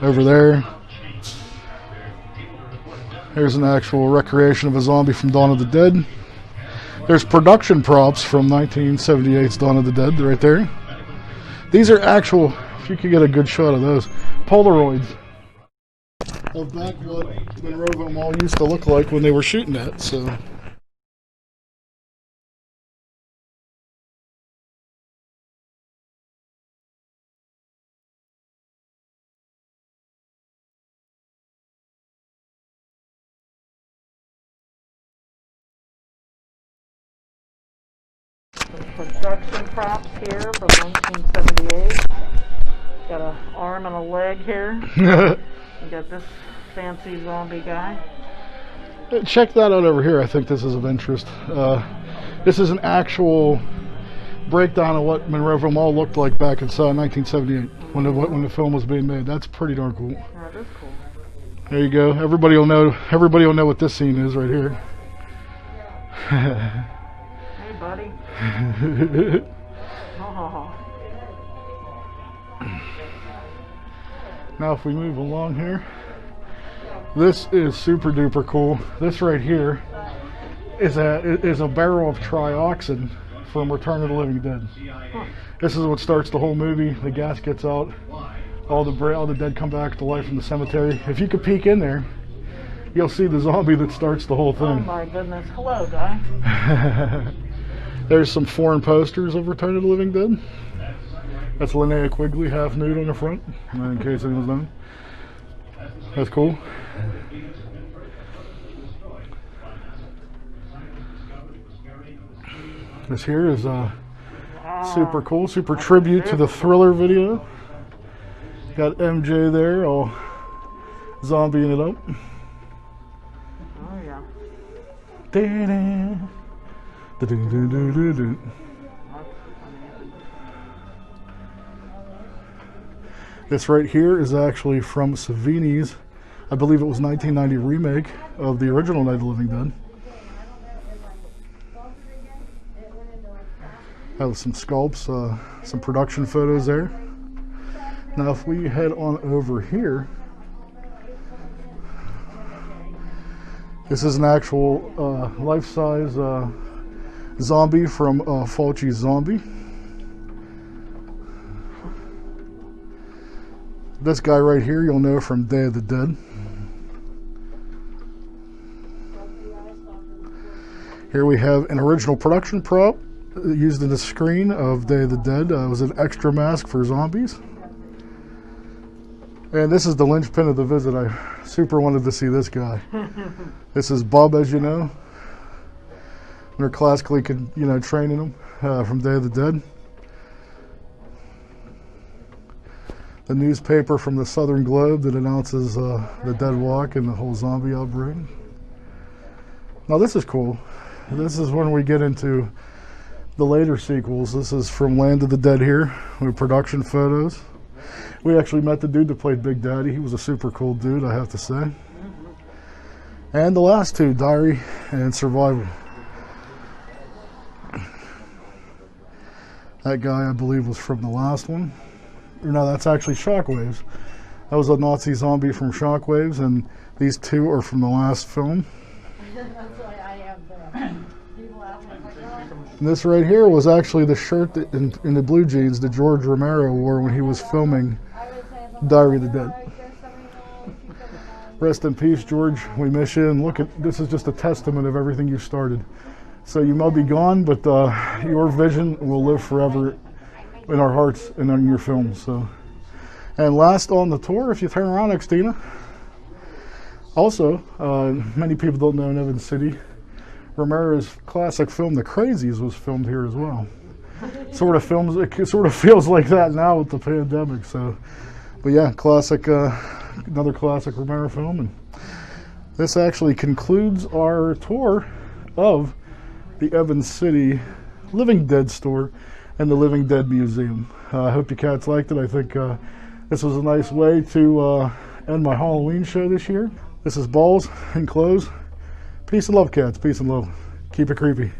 over there. There's an actual recreation of a zombie from Dawn of the Dead. There's production props from 1978's Dawn of the Dead right there. These are actual, if you could get a good shot of those, Polaroids of back what Monroeville Mall used to look like when they were shooting it. So. production props here from 1978. Got an arm and a leg here. You got this fancy zombie guy. Check that out over here. I think this is of interest. This is an actual breakdown of what Monroeville Mall looked like back in 1978 when the film was being made. That's pretty darn cool. That is cool. There you go. Everybody will know. Everybody will know what this scene is right here. Hey, buddy. Oh. Now, if we move along here, this is super duper cool. This right here is a barrel of trioxin from Return of the Living Dead. This is what starts the whole movie. The gas gets out, all the dead come back to life in the cemetery. If you could peek in there, you'll see the zombie that starts the whole thing. Oh my goodness. Hello, guy. There's some foreign posters of Return of the Living Dead. That's Linnea Quigley, half nude on the front, in case anyone's known. That's cool. This here is super cool, super tribute to the Thriller video. Got MJ there, all zombieing it up. Oh yeah. This right here is actually from Savini's, I believe it was 1990 remake of the original Night of the Living Dead. Have some sculpts, some production photos there. Now if we head on over here, this is an actual life-size zombie from Fulci's Zombie. This guy right here you'll know from Day of the Dead. Here we have an original production prop used in the screen of Day of the Dead. It was an extra mask for zombies. And this is the linchpin of the visit. I super wanted to see this guy. This is Bub, as you know. They're classically, training him from Day of the Dead. The newspaper from the Southern Globe that announces the Dead Walk and the whole zombie outbreak. Now this is cool. This is when we get into the later sequels. This is from Land of the Dead here, with production photos. We actually met the dude that played Big Daddy. He was a super cool dude, I have to say. And the last two, Diary and Survival. That guy, I believe, was from the last one. Or no, that's actually Shockwaves. That was a Nazi zombie from Shockwaves, and these two are from the last film. And this right here was actually the shirt in the blue jeans that George Romero wore when he was filming Diary of the Dead. Rest in peace, George. We miss you. And look, this is just a testament of everything you started. So you may be gone, but your vision will live forever in our hearts and in your films. So, and last on the tour, if you turn around, Xtina. Also, many people don't know in Evans City, Romero's classic film, The Crazies, was filmed here as well. It sort of feels like that now with the pandemic. So, but yeah, classic, another classic Romero film, and this actually concludes our tour of the Evans City Living Dead store and the Living Dead Museum. I hope you cats liked it. I think this was a nice way to end my Halloween show this year. This is Balls and Clothes. Peace and love, cats. Peace and love. Keep it creepy.